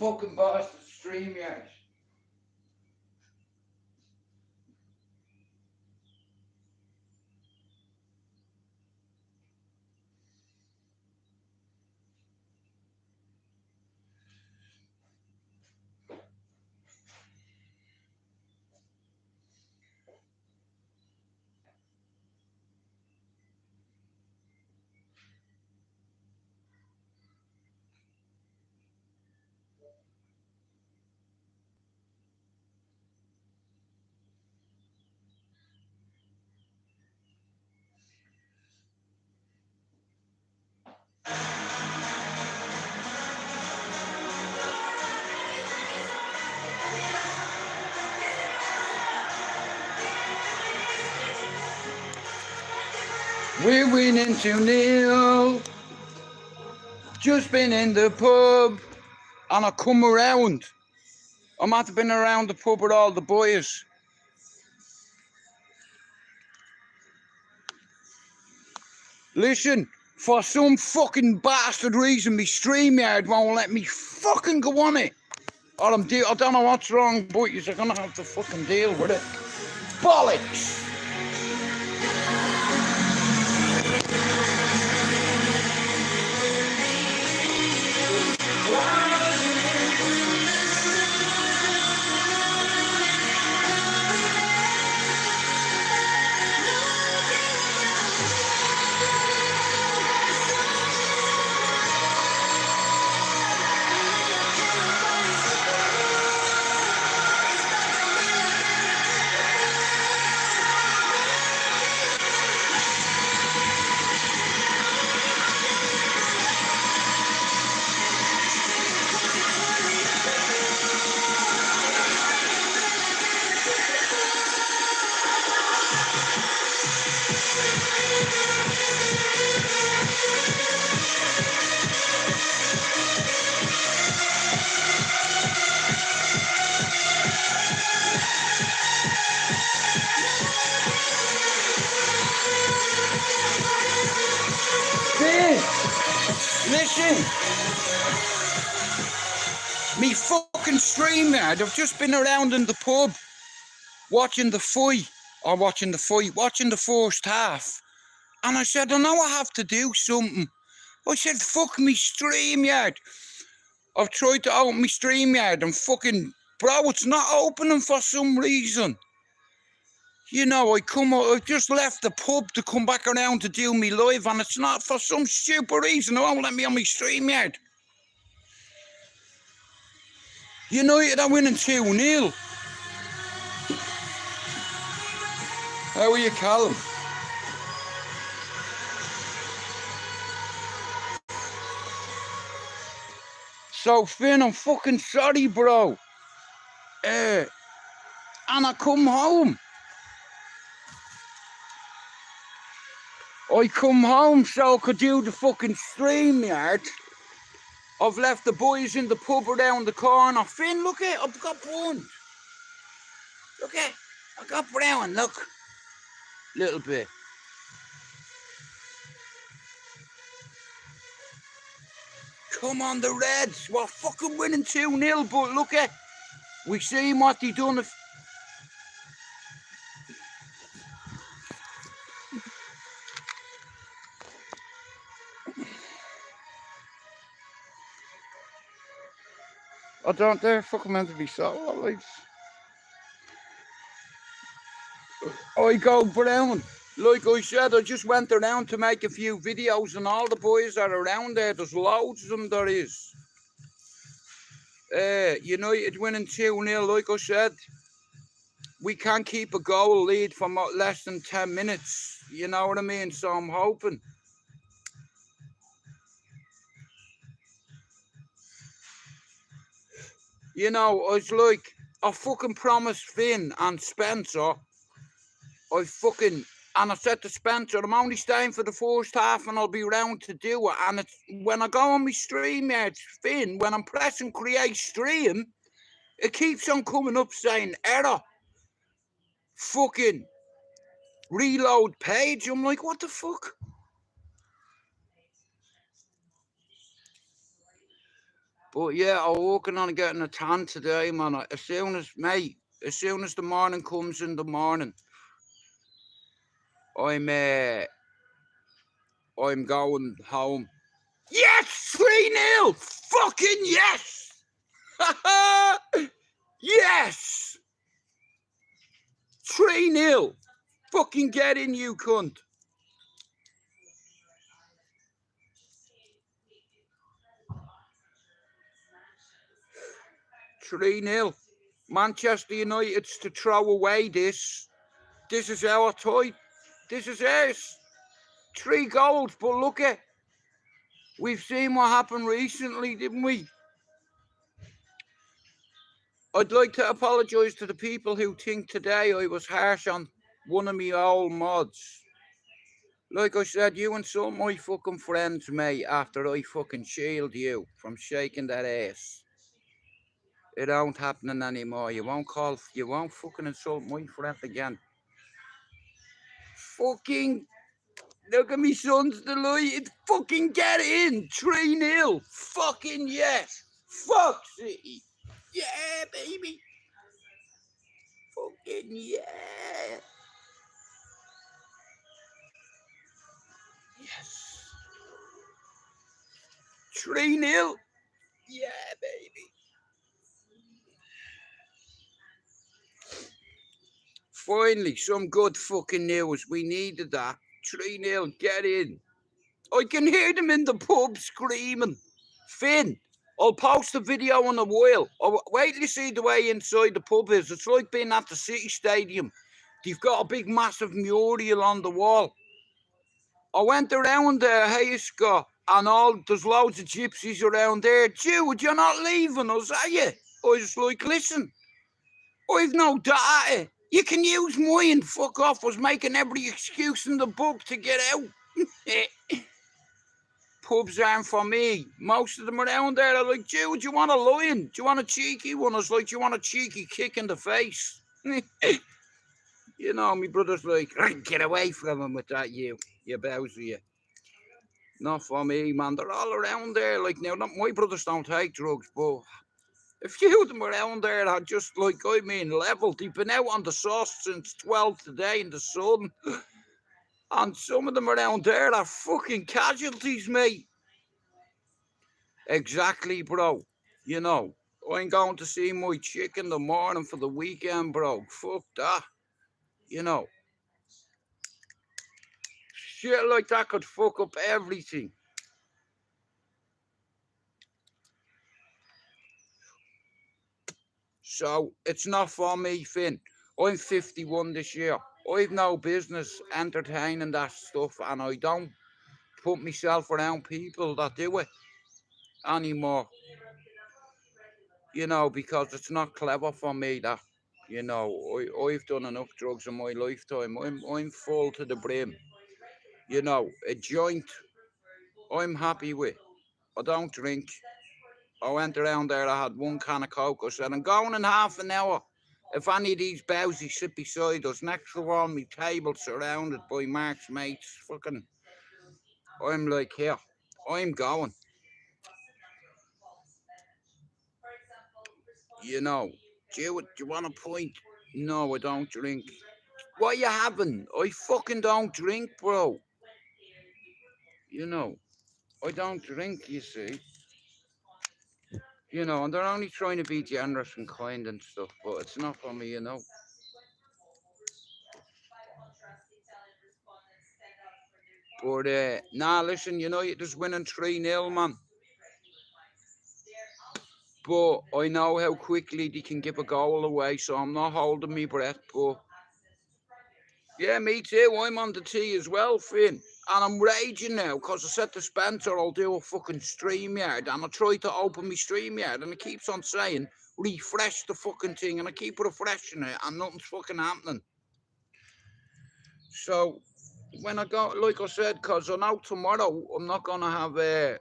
fucking bastard StreamYard. We're winning 2-0. Just been in the pub and I come around. I might have been around the pub with all the boys. Listen, for some fucking bastard reason, me StreamYard won't let me fucking go on it. Or I don't know what's wrong, but you're gonna have to fucking deal with it. Bollocks! Listen, me fucking StreamYard, I've just been around in the pub watching the first half, and I said, I know I have to do something. I said, fuck me StreamYard. I've tried to open me StreamYard and fucking, bro, it's not opening for some reason. You know, I just left the pub to come back around to do me live, and it's not for some stupid reason. It won't let me on my StreamYard. United are winning 2-0. How are you, Callum? So, Finn, I'm fucking sorry, bro. And I come home. I come home so I could do the fucking StreamYard. I've left the boys in the pub around the corner. Finn, look at, I've got one. Look at, I got brown, look. Little bit. Come on, the Reds. We're fucking winning 2-0, but look at, we seen what they done. They're fucking meant to be solo lights. I go brown. Like I said, I just went around to make a few videos and all the boys are around there. There's loads of them, there is. United winning 2-0, like I said. We can't keep a goal lead for less than 10 minutes. You know what I mean? So I'm hoping. You know, it's like, I fucking promised Finn and Spencer, and I said to Spencer, I'm only staying for the first half and I'll be round to do it. And it's, when I go on my StreamYard, Finn, when I'm pressing create stream, it keeps on coming up saying error. Fucking reload page. I'm like, what the fuck? But yeah, I'm working on getting a tan today, man. As soon as, mate, as soon as the morning comes in the morning, I'm going home. Yes, 3-0! Fucking yes! Yes! 3-0! Fucking get in, you cunt. Three 0 Manchester United's to throw away this. This is our toy. This is ours. 3 goals, but look at. We've seen what happened recently, didn't we? I'd like to apologise to the people who think today I was harsh on one of my old mods. Like I said, you and some of my fucking friends, mate, after I fucking shield you from shaking that ass. It ain't happening anymore. You won't fucking insult my friend again. Fucking look at me son's delighted. Fucking get in. 3-0. Fucking yes. Fuck City. Yeah, baby. Fucking yeah. Yes. 3-0. Yeah, baby. Finally, some good fucking news. We needed that. 3-0. Get in. I can hear them in the pub screaming. Finn, I'll post a video on a while. Wait till you see the way inside the pub is. It's like being at the City Stadium. They've got a big massive mural on the wall. I went around there, hey Scott, and there's loads of gypsies around there. Dude, you're not leaving us, are you? I was like, listen, I've no data. You can use mine. Fuck off. I was making every excuse in the book to get out. Pubs aren't for me. Most of them around there are like, Dude, do you want a lion? Do you want a cheeky one? I was like, do you want a cheeky kick in the face? You know, my brother's like, get away from him with that, you bowser, you. Not for me, man. They're all around there. Like, now, my brothers don't take drugs, but a few of them around there are just, like, I mean, level. They've been out on the sauce since 12 today in the sun. And some of them around there are fucking casualties, mate. Exactly, bro. You know, I'm going to see my chick in the morning for the weekend, bro. Fuck that. You know. Shit like that could fuck up everything. So, it's not for me, Finn. I'm 51 this year. I've no business entertaining that stuff, and I don't put myself around people that do it anymore. You know, because it's not clever for me that, you know, I've done enough drugs in my lifetime. I'm full to the brim. You know, a joint, I'm happy with. I don't drink. I went around there, I had 1 can of Coke. I said, I'm going in half an hour. If any of these bowsies sit beside us, next to all my table surrounded by Mark's mates, fucking, I'm like, here, I'm going. You know, do you want a pint? No, I don't drink. What you having? I fucking don't drink, bro. You know, I don't drink, you see. You know, and they're only trying to be generous and kind and stuff, but it's not for me, you know. But, nah, listen, United is winning 3-0, man. But I know how quickly they can give a goal away, so I'm not holding my breath. But, yeah, me too. I'm on the tee as well, Finn. And I'm raging now, because I said to Spencer I'll do a fucking StreamYard. And I tried to open my StreamYard, and it keeps on saying, refresh the fucking thing. And I keep refreshing it, and nothing's fucking happening. So, when I go, like I said, because I know tomorrow I'm not going to have a...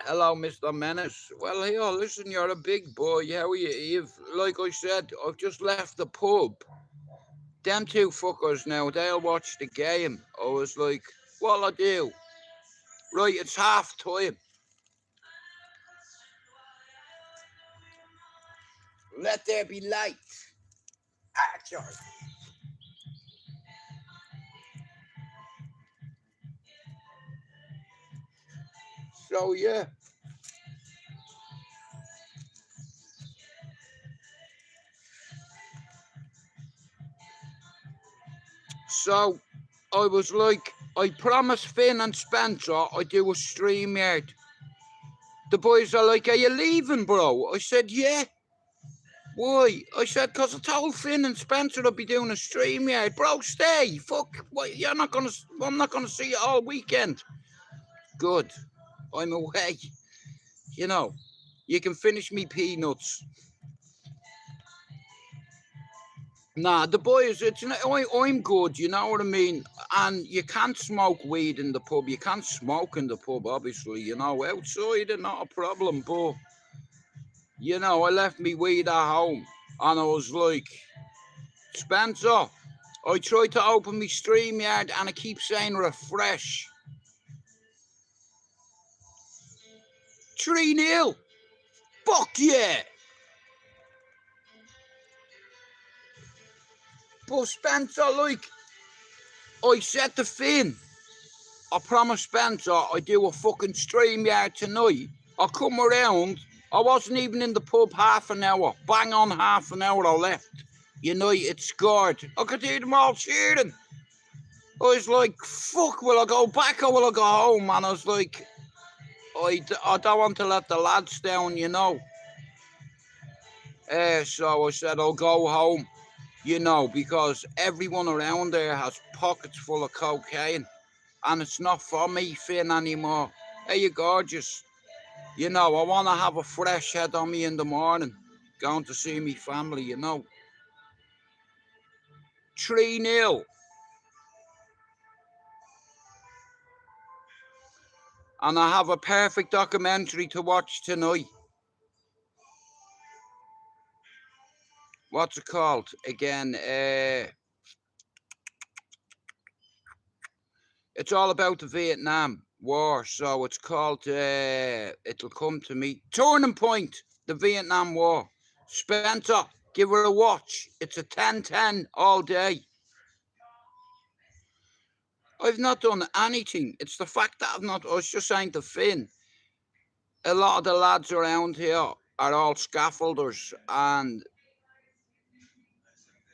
Hello, Mr. Menace. Well, here, listen, you're a big boy. How are you, Eve? Like I said, I've just left the pub. Them 2 fuckers now, they'll watch the game. I was like, what'll I do? Right, it's half time. Let there be light. Action. So, yeah. So, I was like, I promised Finn and Spencer I'd do a StreamYard. The boys are like, are you leaving, bro? I said, yeah. Why? I said, because I told Finn and Spencer I'd be doing a StreamYard. Bro, stay. Fuck. What, I'm not going to see you all weekend. Good. I'm away. You know, you can finish me peanuts. Nah, the boys, I'm good, you know what I mean? And you can't smoke weed in the pub. You can't smoke in the pub, obviously, you know. Outside, not a problem, but, you know, I left me weed at home. And I was like, Spencer, I tried to open my StreamYard and I keep saying refresh. 3-0. Fuck yeah. But Spencer, like, I said to Finn, I promised Spencer I'd do a fucking StreamYard tonight. I come around, I wasn't even in the pub half an hour. Bang on half an hour I left. United scored. I could hear them all cheering. I was like, fuck, will I go back or will I go home? And I was like, I don't want to let the lads down, you know. So I said, I'll go home, you know, because everyone around there has pockets full of cocaine. And it's not for me, Finn, anymore. Hey, you gorgeous. You know, I want to have a fresh head on me in the morning. Going to see me family, you know. 3-0. And I have a perfect documentary to watch tonight. What's it called? Again, it's all about the Vietnam War. So it's called, it'll come to me. Turning Point, the Vietnam War. Spencer, give her a watch. It's a 10-10 all day. I've not done anything. It's the fact that I was just saying to Finn, a lot of the lads around here are all scaffolders, and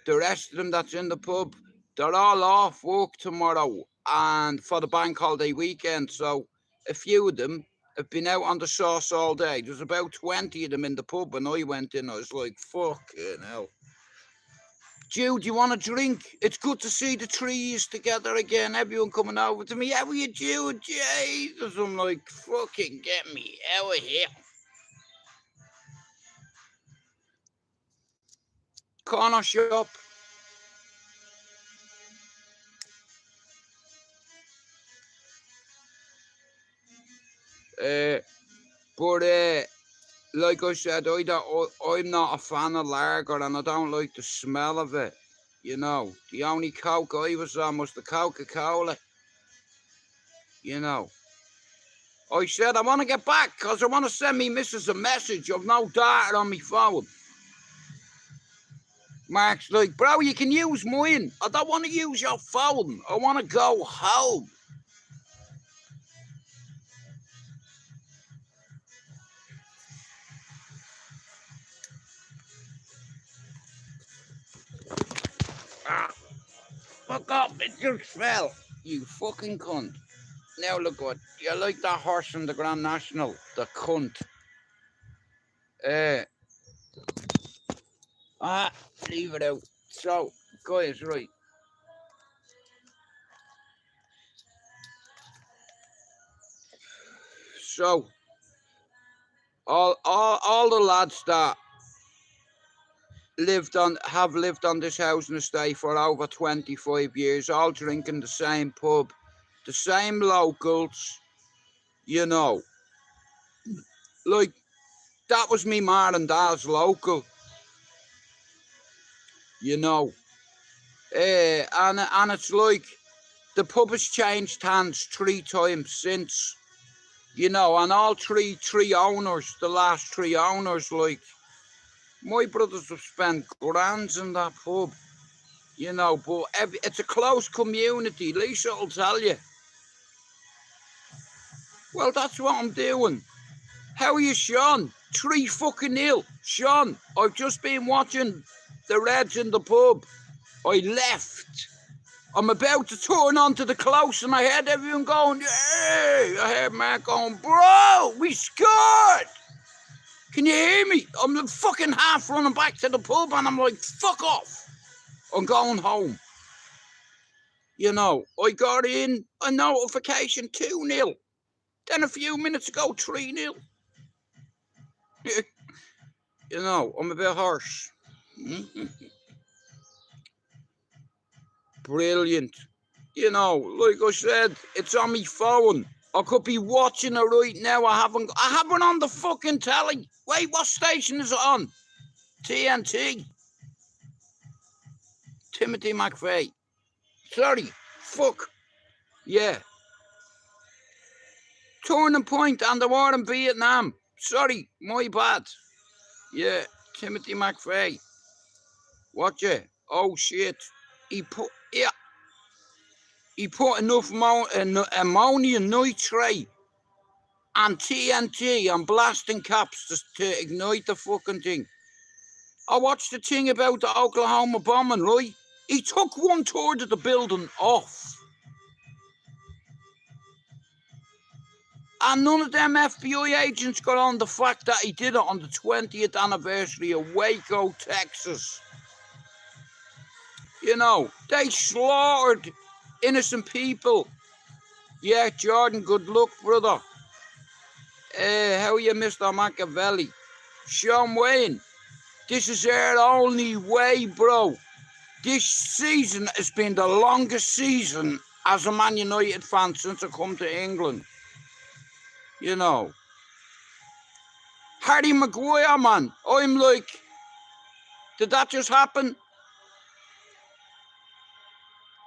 the rest of them that's in the pub, they're all off work tomorrow and for the bank holiday weekend. So a few of them have been out on the sauce all day. There's about 20 of them in the pub. When I went in, I was like, fucking hell. Jude, you want a drink? It's good to see the trees together again. Everyone coming over to me. How are you, Jude? Jesus. I'm like, fucking get me out of here. Corner shop. Like I said, I'm not a fan of lager and I don't like the smell of it. You know, the only Coke I was on was the Coca-Cola. You know. I said I want to get back because I want to send me missus a message of no data on my phone. Mark's like, bro, you can use mine. I don't want to use your phone. I want to go home. Fuck off, it just fell. You fucking cunt. Now look what, you like that horse from the Grand National, the cunt. Leave it out. So, guys, right. So, all the lads that have lived on this housing estate for over 25 years, all drinking the same pub, the same locals, you know. Like, that was me ma and dad's local, you know. And it's like, the pub has changed hands 3 times since, you know, and all three owners, the last 3 owners, like, My brothers have spent grands in that pub, you know, but it's a close community. Lisa will tell you. Well, that's what I'm doing. How are you, Sean? 3-0. Sean, I've just been watching the Reds in the pub. I left. I'm about to turn onto the close and I heard everyone going, "Yay!" I heard Mark going, "Bro, we scored!" Can you hear me? I'm fucking half running back to the pub and I'm like, fuck off. I'm going home. You know, I got in a notification 2-0. Then a few minutes ago, 3-0. You know, I'm a bit harsh. Brilliant. You know, like I said, it's on my phone. I could be watching it right now. I haven't on the fucking telly. Wait, what station is it on? TNT. Timothy McVeigh. Sorry. Fuck. Yeah. Turning Point and the war in Vietnam. Sorry, my bad. Yeah, Timothy McVeigh. Watch it. Oh shit. He put enough ammonium nitrate and TNT and blasting caps to ignite the fucking thing. I watched the thing about the Oklahoma bombing, right? He took 1/3 of the building off. And none of them FBI agents got on the fact that he did it on the 20th anniversary of Waco, Texas. You know, they slaughtered innocent people. Yeah, Jordan, good luck, brother. How are you, Mr. Machiavelli? Sean Wayne, this is our only way, bro. This season has been the longest season as a Man United fan since I come to England. You know. Harry Maguire, man. I'm like, did that just happen?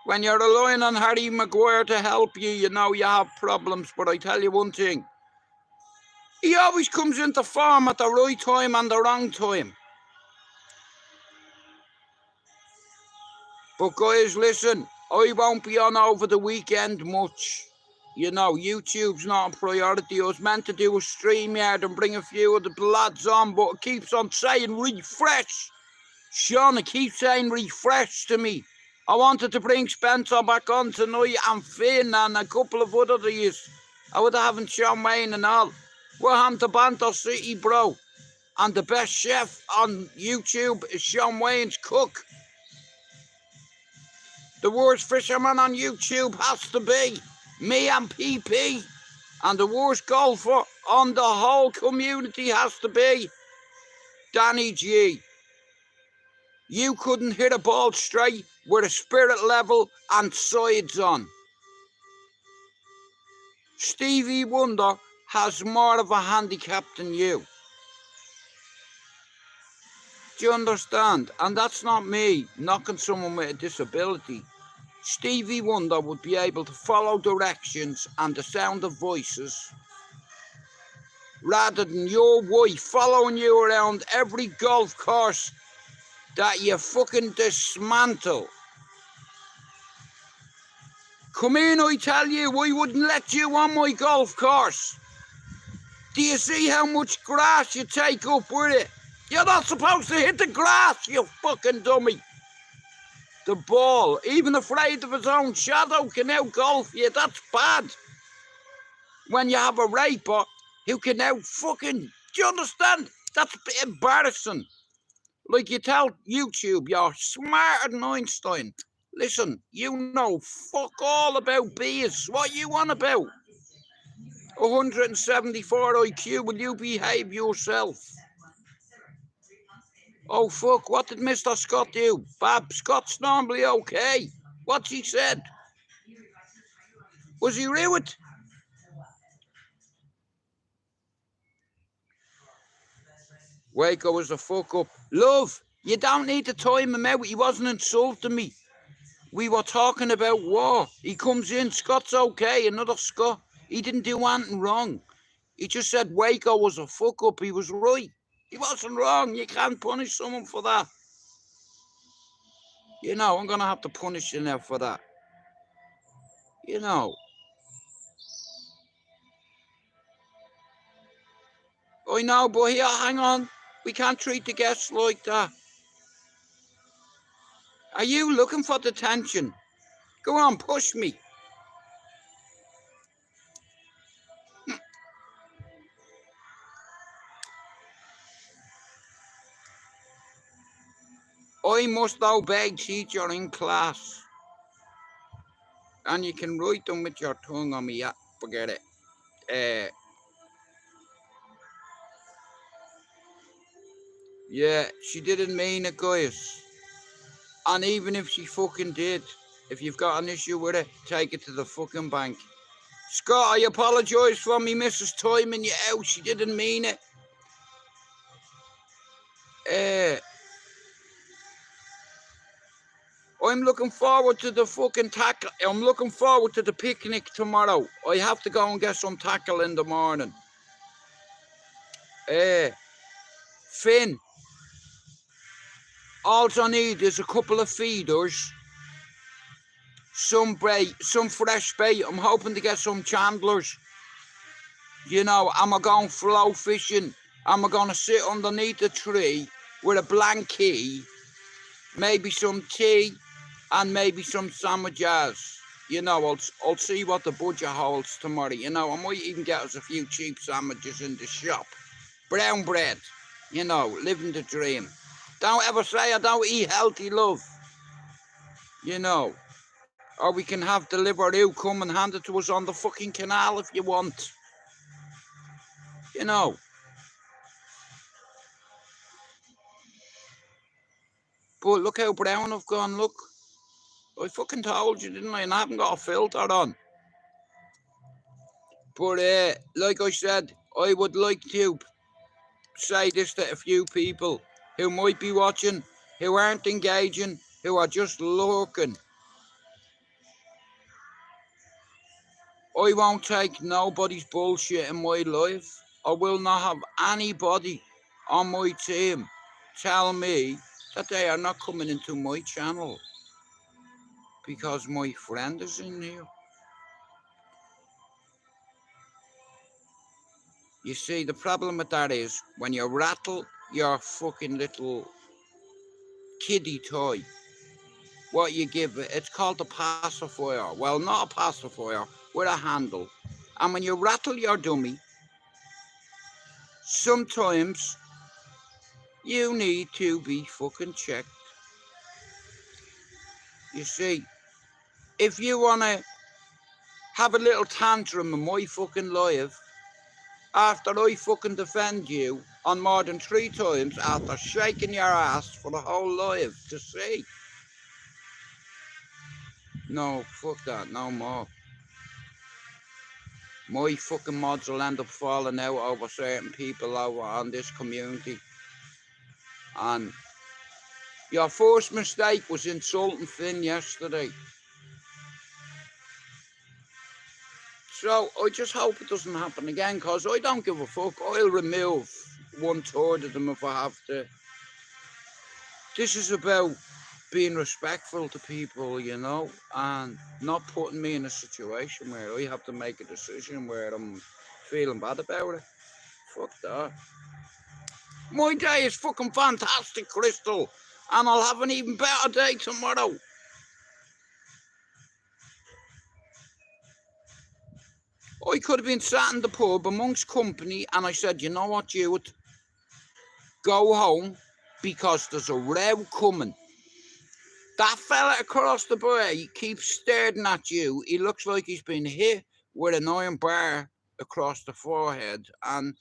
When you're relying on Harry Maguire to help you, you know you have problems. But I tell you one thing. He always comes into form at the right time and the wrong time. But guys, listen, I won't be on over the weekend much. You know, YouTube's not a priority. I was meant to do a StreamYard and bring a few of the lads on, but it keeps on saying refresh. Sean, it keeps saying refresh to me. I wanted to bring Spencer back on tonight and Finn and a couple of other days. I would have having Sean Wayne and all. We're on to Banter City, bro. And the best chef on YouTube is Sean Wayne's cook. The worst fisherman on YouTube has to be me and PP. And the worst golfer on the whole community has to be Danny G. You couldn't hit a ball straight with a spirit level and sides on. Stevie Wonder has more of a handicap than you. Do you understand? And that's not me knocking someone with a disability. Stevie Wonder would be able to follow directions and the sound of voices rather than your wife following you around every golf course that you fucking dismantle. Come in, I tell you, I wouldn't let you on my golf course. Do you see how much grass you take up with it? You're not supposed to hit the grass, you fucking dummy. The ball, even afraid of his own shadow, can out-golf you. That's bad. When you have a raper who can out-fucking... Do you understand? That's embarrassing. Like you tell YouTube, you're smarter than Einstein. Listen, you know fuck all about beers. What you on about? 174 IQ, will you behave yourself? Oh fuck, what did Mr. Scott do? Bab, Scott's normally okay. What's he said? Was he rude? Waco was a fuck up. Love, you don't need to time him out. He wasn't insulting me. We were talking about war. He comes in, Scott's okay, another Scott. He didn't do anything wrong. He just said Waco was a fuck up. He was right. He wasn't wrong. You can't punish someone for that. You know, I'm going to have to punish you now for that. You know. I know, but here, hang on. We can't treat the guests like that. Are you looking for detention? Go on, push me. I must obey teacher in class. And you can write them with your tongue on me. Yeah, forget it. Yeah, she didn't mean it, guys. And even if she fucking did, if you've got an issue with it, take it to the fucking bank. Scott, I apologise for me Mrs. Timing you out. She didn't mean it. I'm looking forward to the fucking tackle. I'm looking forward to the picnic tomorrow. I have to go and get some tackle in the morning. Finn, all I need is a couple of feeders, some bait, some fresh bait. I'm hoping to get some chandlers. You know, am I going flow fishing? Am I going to sit underneath a tree with a blankie, maybe some tea, and maybe some sandwiches? You know, I'll see what the budget holds tomorrow. You know, I might even get us a few cheap sandwiches in the shop. Brown bread, you know, living the dream. Don't ever say I don't eat healthy, love. You know, or we can have Deliveroo come and hand it to us on the fucking canal if you want. You know. But look how brown I've gone, look. I fucking told you, didn't I? And I haven't got a filter on. But like I said, I would like to say this to a few people who might be watching, who aren't engaging, who are just lurking. I won't take nobody's bullshit in my life. I will not have anybody on my team tell me that they are not coming into my channel because my friend is in here. You see, the problem with that is when you rattle your fucking little kiddie toy, what you give it, it's called a pacifier. Well, not a pacifier, with a handle. And when you rattle your dummy, sometimes you need to be fucking checked. You see, if you want to have a little tantrum in my fucking life, after I fucking defend you on more than 3 times after shaking your ass for the whole life to see. No, fuck that, no more. My fucking mods will end up falling out over certain people over on this community. And your first mistake was insulting Finn yesterday. So I just hope it doesn't happen again, because I don't give a fuck. I'll remove 1/3 of them if I have to. This is about being respectful to people, you know, and not putting me in a situation where I have to make a decision where I'm feeling bad about it. Fuck that. My day is fucking fantastic, Crystal, and I'll have an even better day tomorrow. I could have been sat in the pub amongst company and I said, you know what, Jude? Go home because there's a row coming. That fella across the way keeps staring at you. He looks like he's been hit with an iron bar across the forehead. And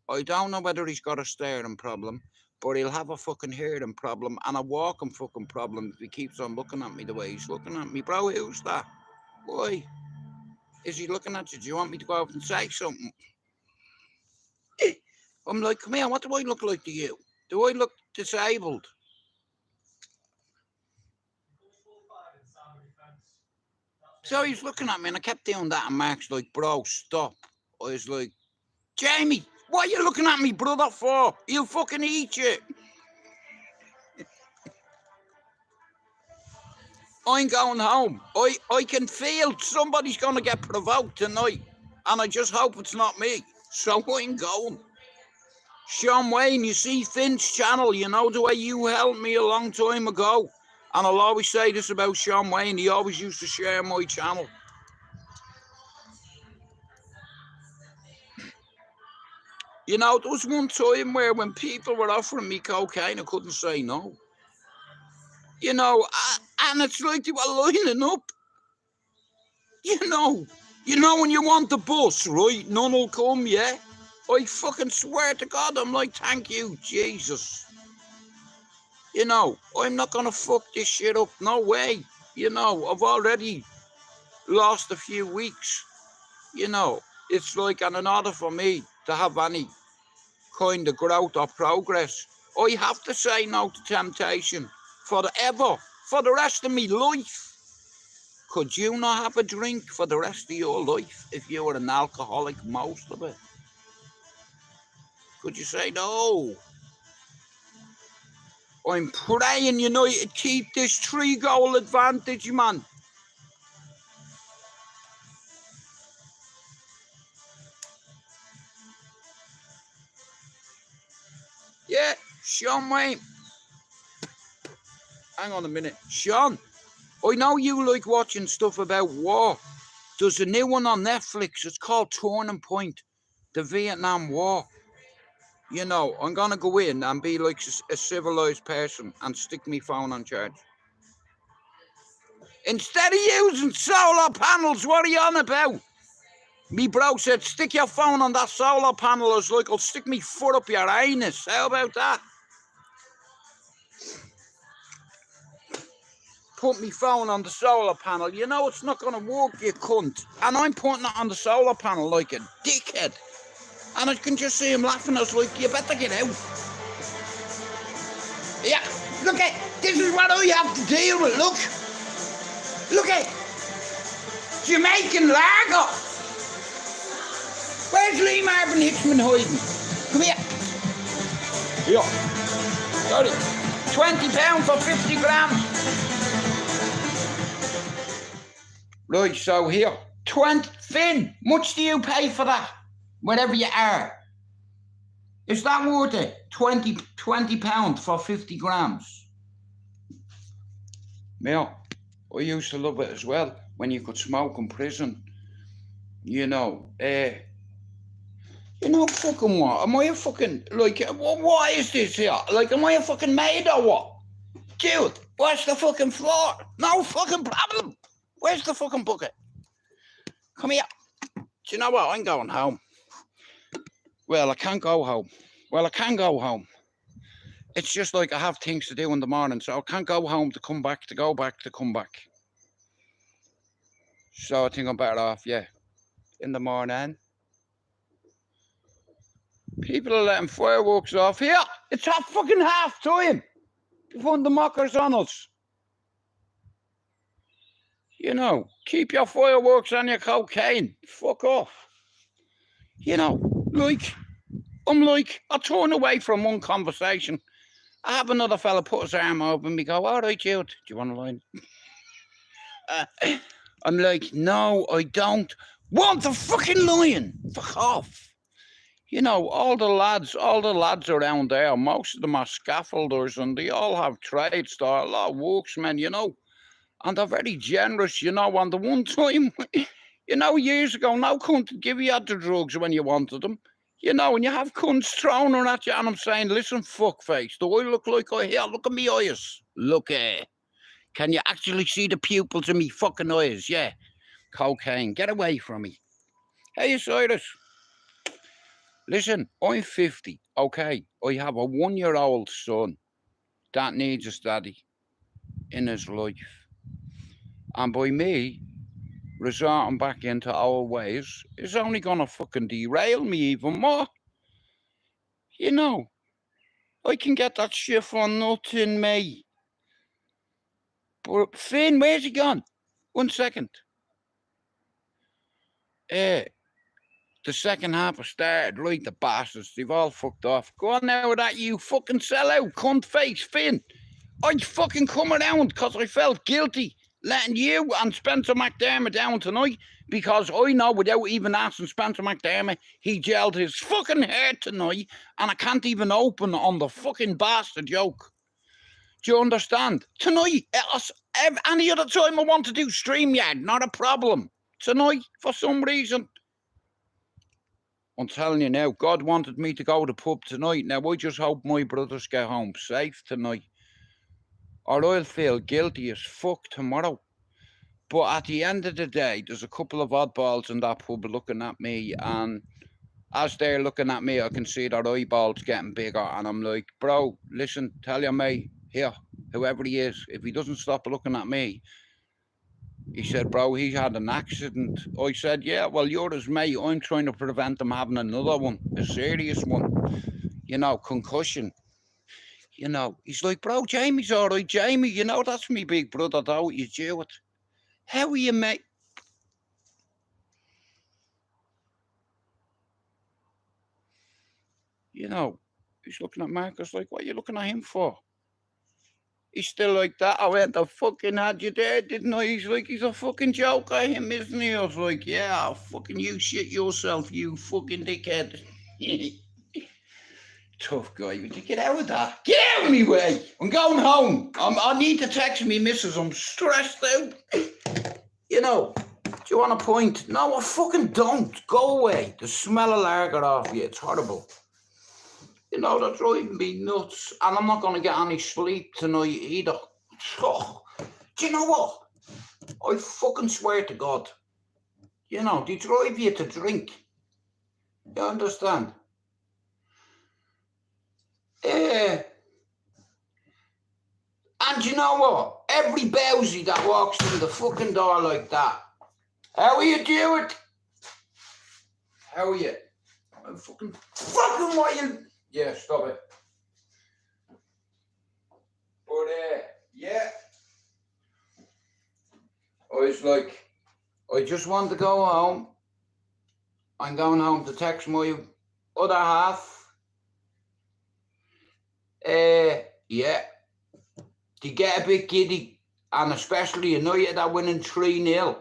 I don't know whether he's got a staring problem, but he'll have a fucking hearing problem and a walking fucking problem if he keeps on looking at me the way he's looking at me. Bro, who's that? Why? Is he looking at you? Do you want me to go out and say something? I'm like, come here, what do I look like to you? Do I look disabled? So he's looking at me and I kept doing that and Mark's like, bro, stop. I was like, Jamie, What are you looking at me brother for? He'll fucking eat you. I'm going home. I can feel somebody's going to get provoked tonight. And I just hope it's not me. So I'm going. Sean Wayne, you see Finn's channel. You know the way you helped me a long time ago. And I'll always say this about Sean Wayne. He always used to share my channel. You know, there was one time where when people were offering me cocaine, I couldn't say no. You know, and it's like they were lining up. You know when you want the bus, right? None will come, yeah? I fucking swear to God, I'm like, thank you, Jesus. You know, I'm not gonna fuck this shit up, no way. You know, I've already lost a few weeks. You know, it's like in order for me to have any kind of growth or progress, I have to say no to temptation forever, for the rest of my life. Could you not have a drink for the rest of your life if you were an alcoholic most of it? Could you say no? I'm praying United keep this 3-goal advantage, man. Yeah, Sean Wayne. Hang on a minute. Sean, I know you like watching stuff about war. There's a new one on Netflix. It's called Turning Point, the Vietnam War. You know, I'm going to go in and be like a civilized person and stick my phone on charge. Instead of using solar panels, what are you on about? Me bro said, stick your phone on that solar panel. I was like, I'll stick me foot up your anus. How about that? Put me phone on the solar panel. You know it's not going to work, you cunt. And I'm putting it on the solar panel like a dickhead. And I can just see him laughing. I was like, you better get out. Yeah, look at, this is what I have to deal with, look. Look at, Jamaican lager. Where's Lee Marvin Hickman hiding? Come here. Here. Sorry. £20 for 50 grams. Right, so here. Finn, much do you pay for that? Wherever you are. Is that worth it? £20 for 50 grams? Yeah, I used to love it as well when you could smoke in prison. You know, fucking what? Am I a fucking, like, what is this here? Like, am I a fucking maid or what? Dude, where's the fucking floor? No fucking problem. Where's the fucking bucket? Come here. Do you know what? I'm going home. Well, I can't go home. It's just like I have things to do in the morning, so I can't go home to come back, to go back, to come back. So I think I'm better off, yeah, in the morning. People are letting fireworks off here. It's at fucking half time. Before the mockers on us. You know, keep your fireworks and your cocaine. Fuck off. You know, like, I turn away from one conversation. I have another fella put his arm over me, go, all right, Jude, do you want to line? I'm like, no, I don't want the fucking lion. Fuck off. You know, all the lads around there, most of them are scaffolders and they all have trades. They're a lot of worksmen, you know, and they're very generous, you know. And the one time, you know, years ago, no cunt would give you the drugs when you wanted them. You know, and you have cunts thrown at you, and I'm saying, listen, fuckface, do I look like I here? Look at me eyes. Look here. Can you actually see the pupils in me fucking eyes? Yeah. Cocaine. Get away from me. Hey, Cyrus. Listen, I'm 50, okay? I have a 1-year-old son that needs a daddy in his life. And by me resorting back into old ways is only going to fucking derail me even more. You know, I can get that shit for nothing, mate. But Finn, where's he gone? 1 second. The the second half has started, right? The bastards, they've all fucked off. Go on now with that, you fucking sellout, cunt face, Finn. I'd fucking come around because I felt guilty letting you and Spencer McDermott down tonight, because I know without even asking Spencer McDermott, he gelled his fucking hair tonight and I can't even open on the fucking bastard joke. Do you understand? Tonight, any other time I want to do StreamYard, not a problem. Tonight, for some reason, I'm telling you now, God wanted me to go to the pub tonight. Now, I just hope my brothers get home safe tonight, or I'll feel guilty as fuck tomorrow. But at the end of the day, there's a couple of oddballs in that pub looking at me, and as they're looking at me, I can see their eyeballs getting bigger, and I'm like, bro, listen, tell your mate, here, whoever he is, if he doesn't stop looking at me. He said, bro, he had an accident. I said, yeah, well, you're his mate. I'm trying to prevent him having another one, a serious one, you know, concussion. You know, he's like, bro, Jamie's all right. Jamie, you know, that's me big brother, though. You do it. How are you, mate? You know, he's looking at Marcus like, what are you looking at him for? He's still like that. I went, I fucking had you there, didn't I? He's like, he's a fucking joker, him, isn't he? I was like, yeah, fucking you shit yourself, you fucking dickhead. Tough guy. Would you get out of that? Get out of me way. I'm going home. I need to text me missus. I'm stressed out. You know, do you want a point? No, I fucking don't. Go away. The smell of lager off you. It's horrible. You know, they're driving me nuts. And I'm not going to get any sleep tonight either. Oh, do you know what? I fucking swear to God. You know, they drive you to drink. You understand? And you know what? Every bowsy that walks through the fucking door like that. How are you doing? How are you? I'm fucking what you... Yeah, stop it. But, yeah. I was like, I just want to go home. I'm going home to text my other half. Yeah. They get a bit giddy, and especially a night that winning 3-0.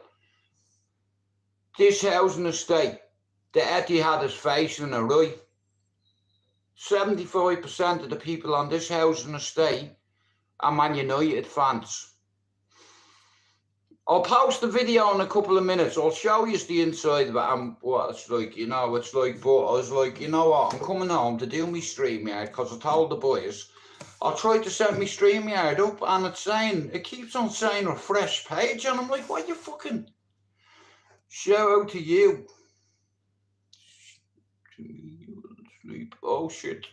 This housing estate, the Etihad is facing a right. 75% of the people on this housing estate are Man United fans. I'll post the video in a couple of minutes. I'll show you the inside of it and what it's like, you know. It's like, but I was like, you know what, I'm coming home to do my StreamYard because I told the boys I'll try to set my StreamYard up, and it's saying, it keeps on saying refresh page, and I'm like, what you fucking... Shout out to you. Sleep. Oh shit.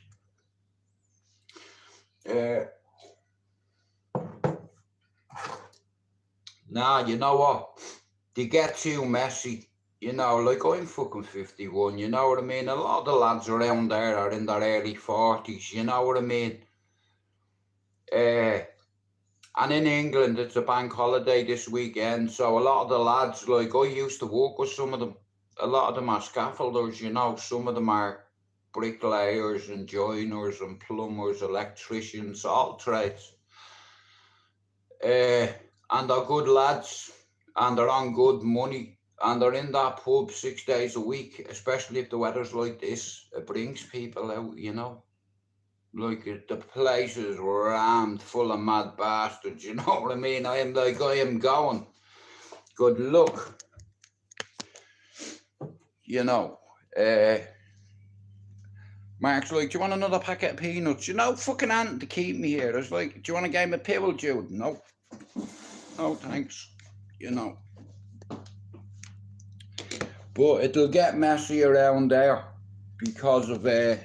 Nah, you know what? They get too messy. You know, like I'm fucking 51, you know what I mean? A lot of the lads around there are in their early 40s, you know what I mean? And in England, it's a bank holiday this weekend, so a lot of the lads, like I used to work with some of them, a lot of them are scaffolders, you know, some of them are bricklayers and joiners and plumbers, electricians, all trades. And they're good lads, and they're on good money, and they're in that pub 6 days a week, especially if the weather's like this. It brings people out, you know. Like, the place is rammed full of mad bastards, you know what I mean? I am going. Good luck. You know, Mark's like, do you want another packet of peanuts? You know, fucking Aunt to keep me here. I was like, do you want a game of Pibble, Jude? No. No, thanks. You know. But it'll get messy around there because of, if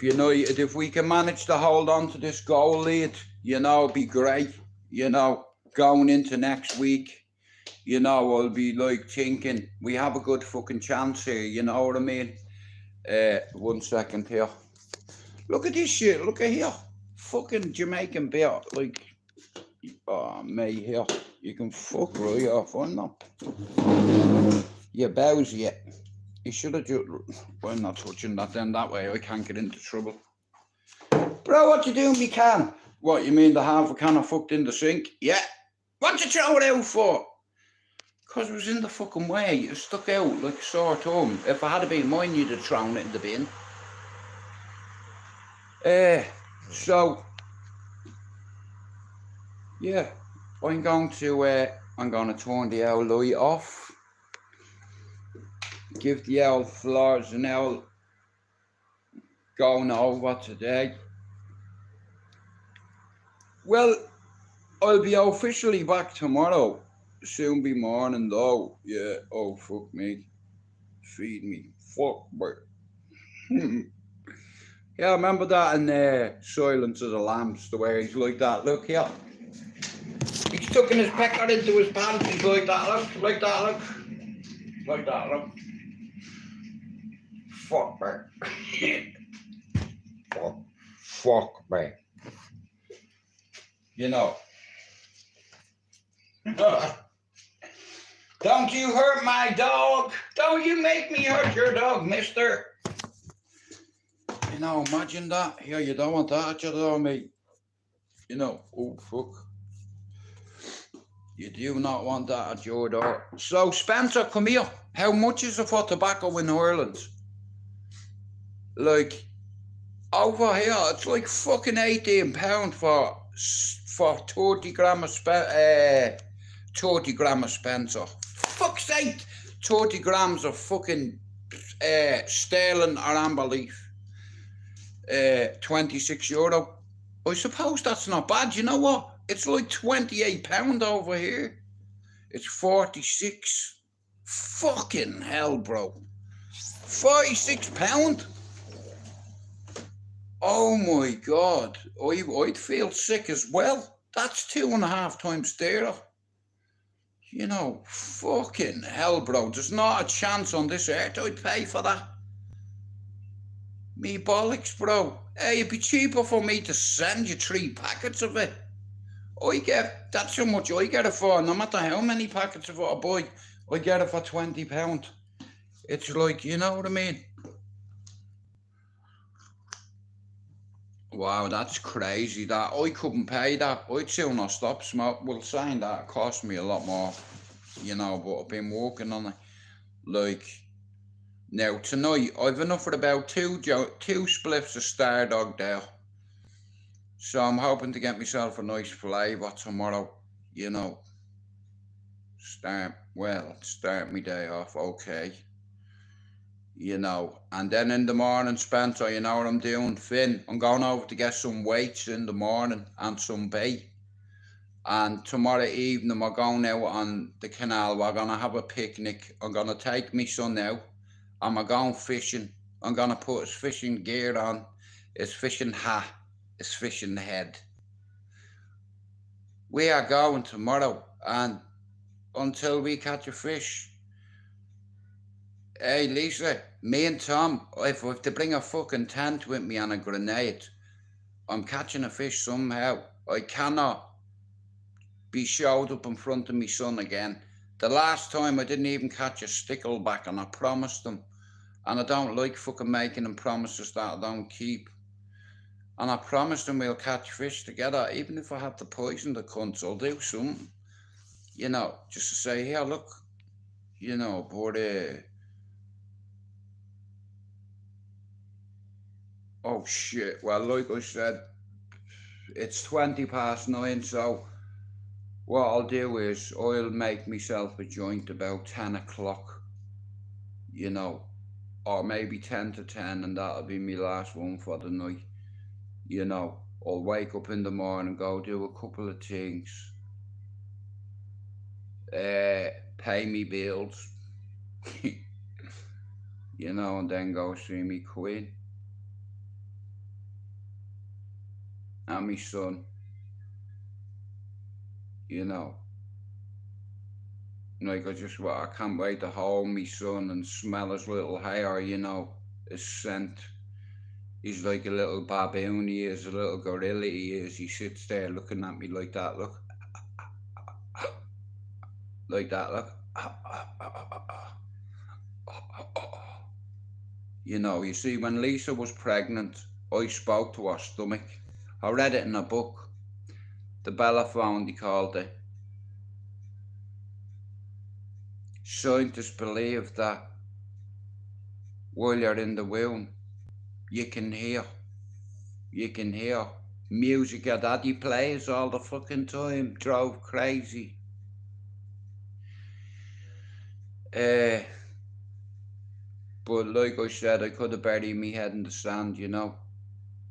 you know, if we can manage to hold on to this goal lead, you know, it'd be great. You know, going into next week, you know, I'll be like thinking we have a good fucking chance here. You know what I mean? 1 second here. Look at this shit. Look at here. Fucking Jamaican beer. Like, oh, mate, here. You can fuck right off on them. You bowsy it. He should have just... Well, I'm not touching that then, that way I can't get into trouble. Bro, what you doing, me can? What, you mean the half a can I fucked in the sink? Yeah. What you throw it out for? Because it was in the fucking way. It stuck out like a sore thumb. If I had been mine, you'd have thrown it in the bin. So... Yeah. I'm going to turn the old light off. Give the old floors an old going over today. Well, I'll be officially back tomorrow. Soon be morning though. Yeah, oh fuck me. Feed me. Fuck me. Yeah, I remember that in Silence of the Lambs, the way he's like that. Look here. He's tucking his pecker into his pants. He's like that, look. Like that, look. Like that, look. Fuck me. Fuck me. You know. Don't you hurt my dog. Don't you make me hurt your dog, mister. You know, imagine that. Yeah, you don't want that at your door, mate. You know, oh, fuck. You do not want that at your door. So, Spencer, come here. How much is it for tobacco in Ireland? Like, over here, it's like fucking £18 for 30 gram of 30 gram of Spencer. Fuck's sake! 30 grams of fucking sterling or amber leaf. €26. I suppose that's not bad. You know what? It's like £28 over here. It's 46. Fucking hell, bro. £46? Oh my God. I'd feel sick as well. That's 2.5 times dearer. You know, fucking hell, bro. There's not a chance on this earth I'd pay for that. Me bollocks, bro. Hey, it'd be cheaper for me to send you 3 packets of it. That's how much I get it for. No matter how many packets of it I buy, I get it for £20. It's like, you know what I mean? Wow, that's crazy. That I couldn't pay that. I'd sooner stop smoking. Well, saying that it cost me a lot more, you know, but I've been working on it. Like, now tonight, I've enough for about two spliffs of Stardog there. So I'm hoping to get myself a nice flavour tomorrow, you know. Start my day off okay. You know, and then in the morning, Spencer, you know what I'm doing? Finn, I'm going over to get some weights in the morning and some bait. And tomorrow evening, we're going out on the canal. We're going to have a picnic. I'm going to take my son out and we're going fishing. I'm going to put his fishing gear on, his fishing hat, his fishing head. We are going tomorrow, and until we catch a fish. Hey, Lisa, me and Tom, if I have to bring a fucking tent with me and a grenade, I'm catching a fish somehow. I cannot be showed up in front of me son again. The last time I didn't even catch a stickleback, and I promised him. And I don't like fucking making him promises that I don't keep. And I promised him we'll catch fish together, even if I have to poison the cunts, I'll do something. You know, just to say, here, look, you know, but, oh shit, well, like I said, it's 9:20, so what I'll do is I'll make myself a joint about 10 o'clock, you know, or maybe 10 to 10, and that'll be my last one for the night. You know, I'll wake up in the morning, go do a couple of things, pay me bills, you know, and then go see me queen and me son, you know. Like, I can't wait to hold me son and smell his little hair, you know, his scent. He's like a little baboon, he is, a little gorilla he is. He sits there looking at me like that, look. Like that, look. You know, you see, when Lisa was pregnant, I spoke to her stomach. I read it in a book. The Bellophone, they called it. Scientists believe that while you're in the womb, you can hear music your daddy plays all the fucking time. Drove crazy. But like I said, I could have buried me head in the sand, you know.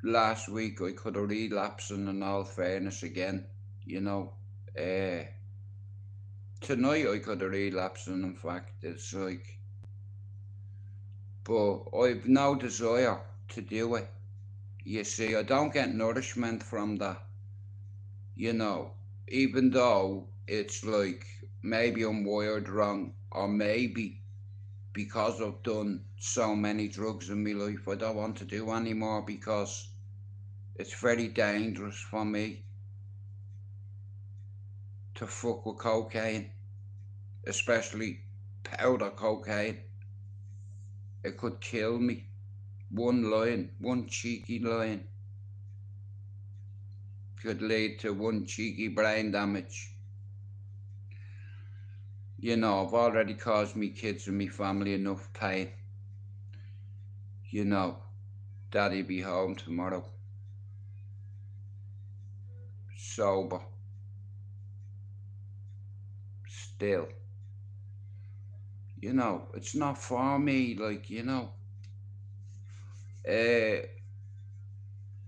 Last week I could have relapsing in all fairness again, you know. Tonight I could have relapsing, in fact. It's like, but I've no desire to do it. You see, I don't get nourishment from that, you know. Even though it's like, maybe I'm wired wrong, or maybe because I've done so many drugs in my life, I don't want to do anymore because it's very dangerous for me to fuck with cocaine, especially powder cocaine. It could kill me. One cheeky line could lead to one cheeky brain damage. You know, I've already caused me kids and me family enough pain. You know, Daddy be home tomorrow. Sober. Still. You know, it's not for me, like, you know.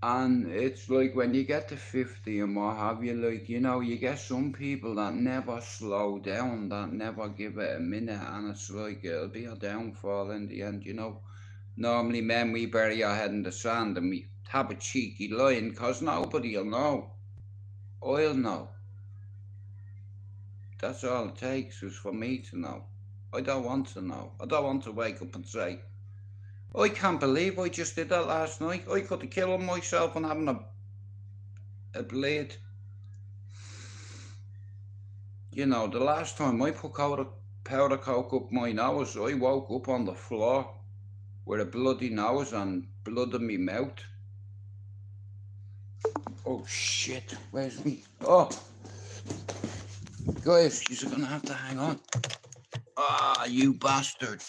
And it's like when you get to 50 and what have you, like, you know, you get some people that never slow down, that never give it a minute, and it's like, it'll be a downfall in the end, you know. Normally, men, we bury our head in the sand and we have a cheeky line, because nobody'll know. I'll know. That's all it takes, is for me to know. I don't want to know. I don't want to wake up and say, I can't believe I just did that last night. I could have killed myself and having a bleed. You know, the last time I put powder coke up my nose, I woke up on the floor with a bloody nose and blood in my mouth. Oh shit, where's me? Oh, guys, you're gonna have to hang on. Ah, you bastard.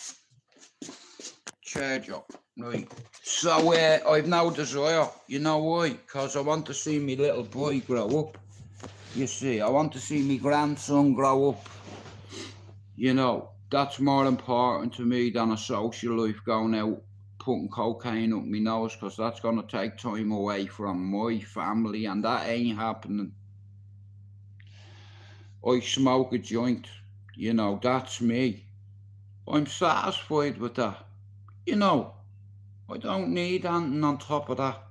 Charger, right. So, I've no desire, you know why? Because I want to see me little boy grow up. You see, I want to see me grandson grow up. You know, that's more important to me than a social life, going out putting cocaine up my nose, because that's going to take time away from my family, and that ain't happening. I smoke a joint, you know, that's me. I'm satisfied with that. You know, I don't need anything on top of that.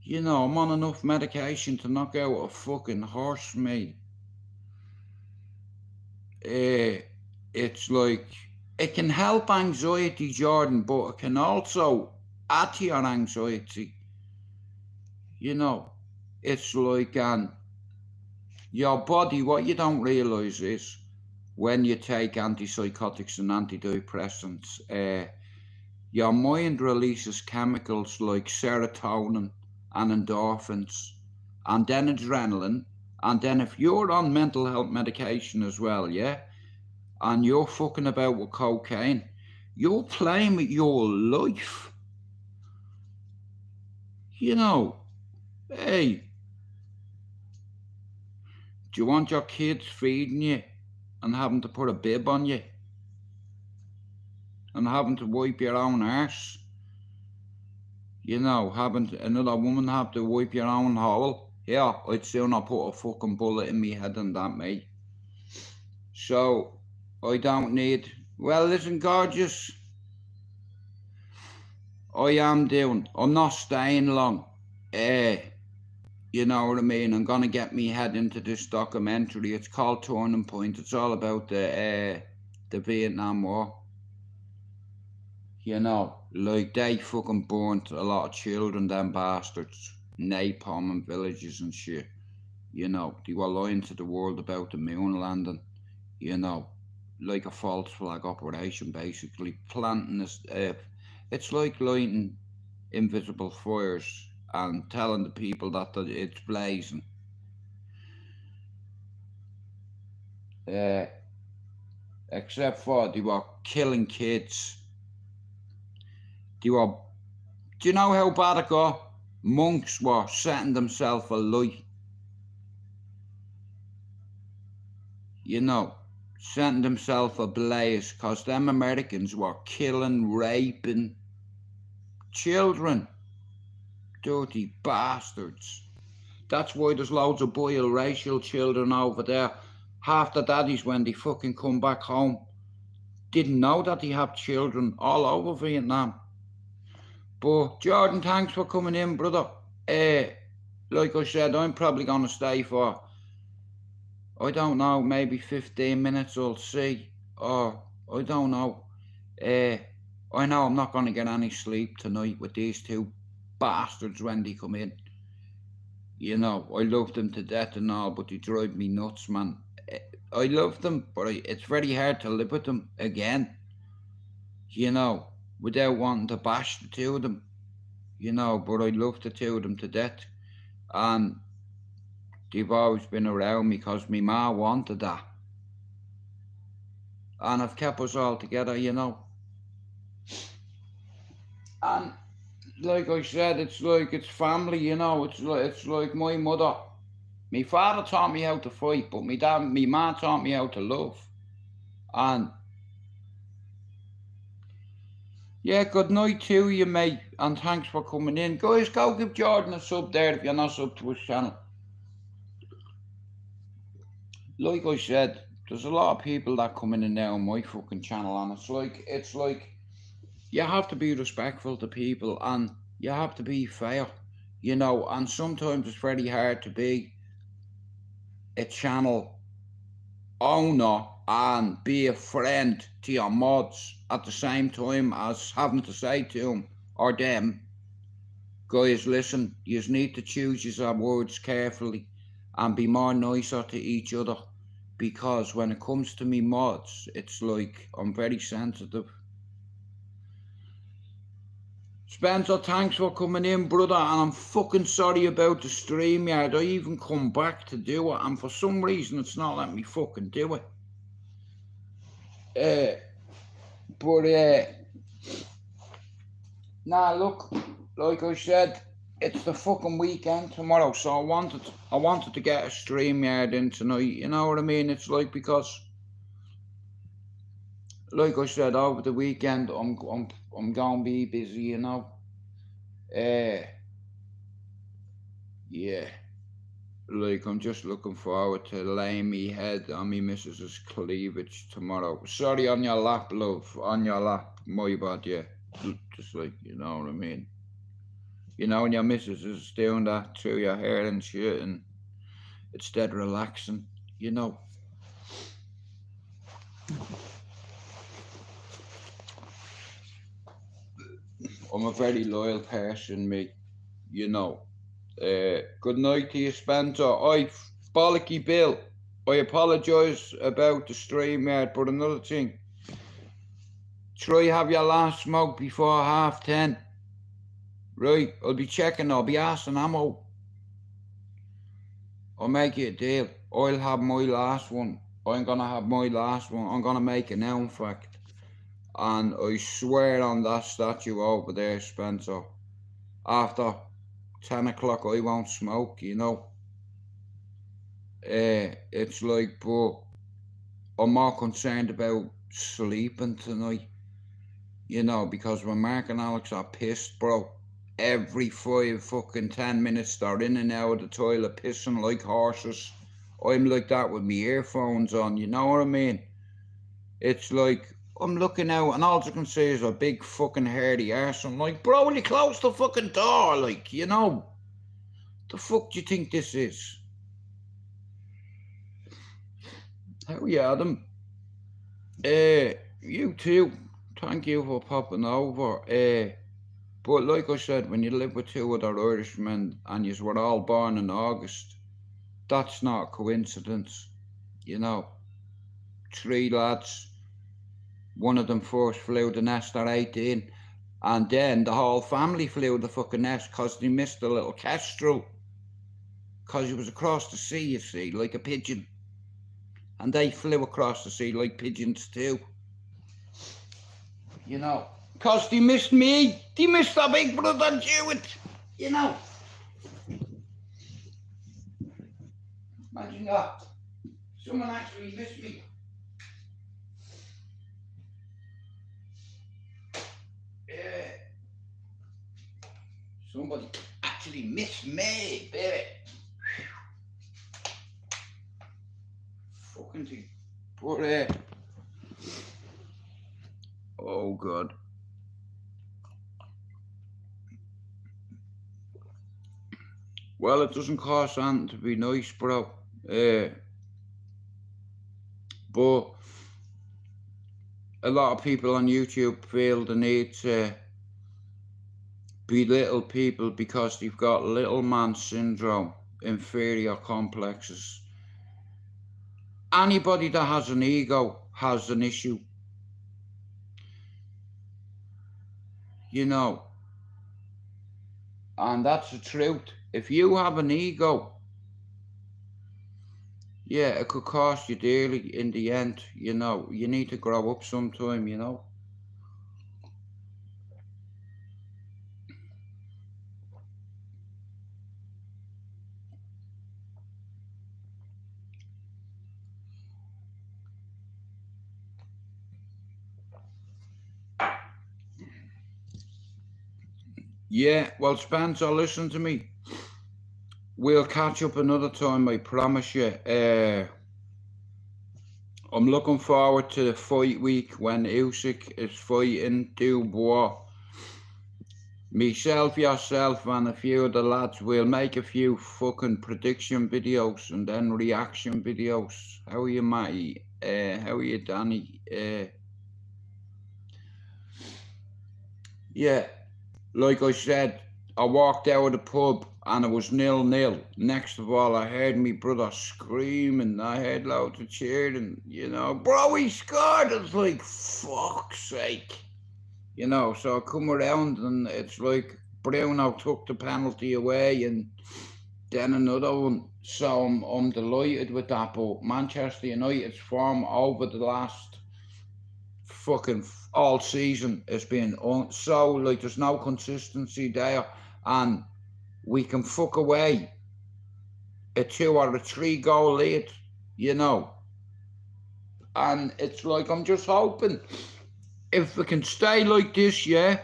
You know, I'm on enough medication to knock out a fucking horse, mate. It's like, it can help anxiety, Jordan, but it can also add to your anxiety. You know, it's like, your body, what you don't realise is, when you take antipsychotics and antidepressants, your mind releases chemicals like serotonin and endorphins, and then adrenaline, and then if you're on mental health medication as well, yeah, and you're fucking about with cocaine, you're playing with your life. You know, hey, do you want your kids feeding you and having to put a bib on you and having to wipe your own arse? You know, having another woman have to wipe your own hole? Yeah, I'd sooner put a fucking bullet in me head than that, mate. So, I don't need... Well, listen, gorgeous. I am doing... I'm not staying long. You know what I mean? I'm going to get me head into this documentary. It's called Turning Point. It's all about the Vietnam War. You know, like, they fucking burnt a lot of children, them bastards. Napalm villages and shit. You know, they were lying to the world about the moon landing. You know, like a false flag operation, basically. Planting It's like lighting invisible fires and telling the people that it's blazing. Uh, except for they were killing kids. They were. Do you know how bad it got? Monks were setting themselves alight. You know, setting themselves ablaze because them Americans were killing, raping children. Dirty bastards. That's why there's loads of biracial children over there. Half the daddies, when they fucking come back home, didn't know that they have children all over Vietnam. But Jordan, thanks for coming in, brother. Like I said, I'm probably going to stay for, I don't know, maybe 15 minutes, I'll see. Or, I don't know. I know I'm not going to get any sleep tonight with these two bastards when they come in. You know, I love them to death and all, but they drive me nuts, man. I love them, but it's very hard to live with them again. You know, without wanting to bash the two of them. You know, but I love the two of them to death. And they've always been around me because my ma wanted that. And I've kept us all together, you know. And like I said, it's like it's family, you know. It's like my mother. My father taught me how to fight, but my ma taught me how to love. And yeah, good night to you, mate, and thanks for coming in. Guys, go give Jordan a sub there if you're not sub to his channel. Like I said, there's a lot of people that come in and now on my fucking channel, and it's like you have to be respectful to people and you have to be fair, you know, and sometimes it's very hard to be a channel owner and be a friend to your mods at the same time as having to say to them or them, guys, listen, you need to choose your words carefully and be more nicer to each other, because when it comes to me mods, it's like I'm very sensitive. Spencer, thanks for coming in, brother, and I'm fucking sorry about the StreamYard. I even come back to do it, and for some reason it's not letting me fucking do it. Nah, look, like I said, it's the fucking weekend tomorrow, so I wanted to get a StreamYard in tonight, you know what I mean? It's like, because like I said, over the weekend I'm gonna be busy, you know. Yeah, like I'm just looking forward to laying me head on me missus's cleavage tomorrow. Sorry, on your lap, love, on your lap, my bad, yeah. Just like, you know what I mean. You know, when your missus is doing that through your hair and shit, and it's dead relaxing, you know. I'm a very loyal person, mate, you know. Good night to you, Spencer. Bollocky Bill, I apologise about the StreamYard, but another thing, try have your last smoke before 10:30. Right, I'll be checking, I'll be asking ammo. I'll make you a deal. I'll have my last one. I'm gonna have my last one. I'm gonna make it now, in fact. And I swear on that statue over there, Spencer, after 10 o'clock I won't smoke, you know. It's like, but I'm more concerned about sleeping tonight, you know, because when Mark and Alex are pissed, bro, every 10 minutes they're in and out of the toilet pissing like horses. I'm like that with my earphones on, you know what I mean? It's like, I'm looking out and all I can see is a big fucking hairy arse. I'm like, bro, will you close the fucking door? Like, you know, the fuck do you think this is? How are you, Adam? You too. Thank you for popping over. But like I said, when you live with two other Irishmen and you were all born in August, that's not a coincidence, you know. 3 lads, one of them first flew the nest at 18. And then the whole family flew the fucking nest because they missed the little kestrel. Because it was across the sea, you see, like a pigeon. And they flew across the sea like pigeons too. You know, because they missed me. They missed the big brother Jewett, you know. Imagine that. Someone actually missed me. Somebody actually missed me, baby. Fucking thing. But, oh, God. Well, it doesn't cost anything to be nice, bro. But a lot of people on YouTube feel the need to belittle people because they've got little man syndrome, inferior complexes. Anybody that has an ego has an issue. You know, and that's the truth. If you have an ego, yeah, it could cost you dearly in the end. You know, you need to grow up sometime, you know. Yeah, well, Spencer, listen to me. We'll catch up another time, I promise you. I'm looking forward to the fight week when Usyk is fighting Dubois. Myself, yourself, and a few of the lads will make a few fucking prediction videos and then reaction videos. How are you, Matty? How are you, Danny? Yeah, like I said, I walked out of the pub and it was 0-0. Next of all, I heard me brother screaming. I heard loads of cheering, you know. Bro, he scored! It's like, fuck's sake. You know, so I come around and it's like Bruno took the penalty away and then another one. So I'm delighted with that. But Manchester United's form over the last fucking all season has been so, like, there's no consistency there. And we can fuck away a 2 or a 3 goal lead, you know. And it's like, I'm just hoping if we can stay like this, yeah.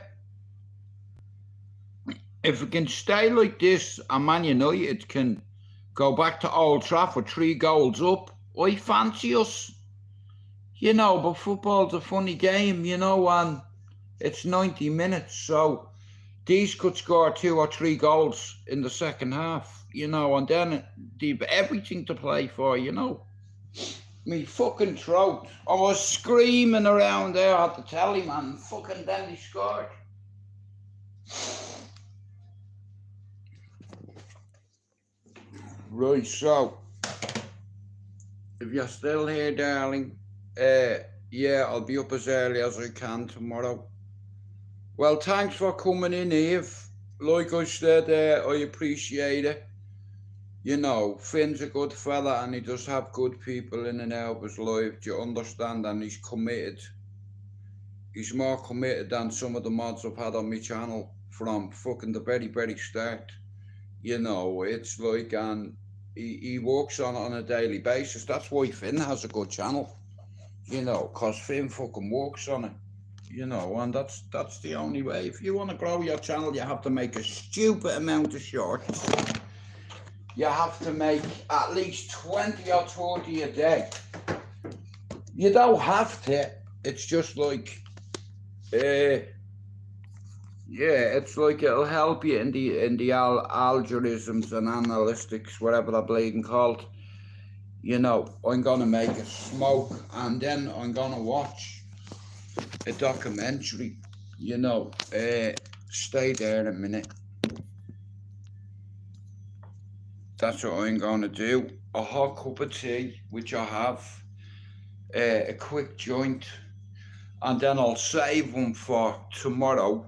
If we can stay like this and Man United can go back to Old Trafford 3 goals up, I fancy us. You know, but football's a funny game, you know, and it's 90 minutes, so these could score 2 or 3 goals in the second half, you know, and then they've everything to play for, you know. Me fucking throat. I was screaming around there at the telly, man. Fucking then they scored. Right, so if you're still here, darling, yeah, I'll be up as early as I can tomorrow. Well, thanks for coming in, Eve. Like I said, I appreciate it. You know, Finn's a good fella and he does have good people in and out of his life, do you understand? And he's committed. He's more committed than some of the mods I've had on my channel from fucking the very, very start. You know, it's like, and he works on it on a daily basis. That's why Finn has a good channel. You know, because Finn fucking works on it. You know, and that's the only way. If you want to grow your channel, you have to make a stupid amount of shorts. You have to make at least 20 or 30 a day. You don't have to. It's just like, yeah, it's like it'll help you in the algorithms and analytics, whatever they're bleeding called. You know, I'm gonna make a smoke and then I'm gonna watch a documentary. You know, stay there a minute. That's what I'm gonna do. A hot cup of tea, which I have, a quick joint, and then I'll save them for tomorrow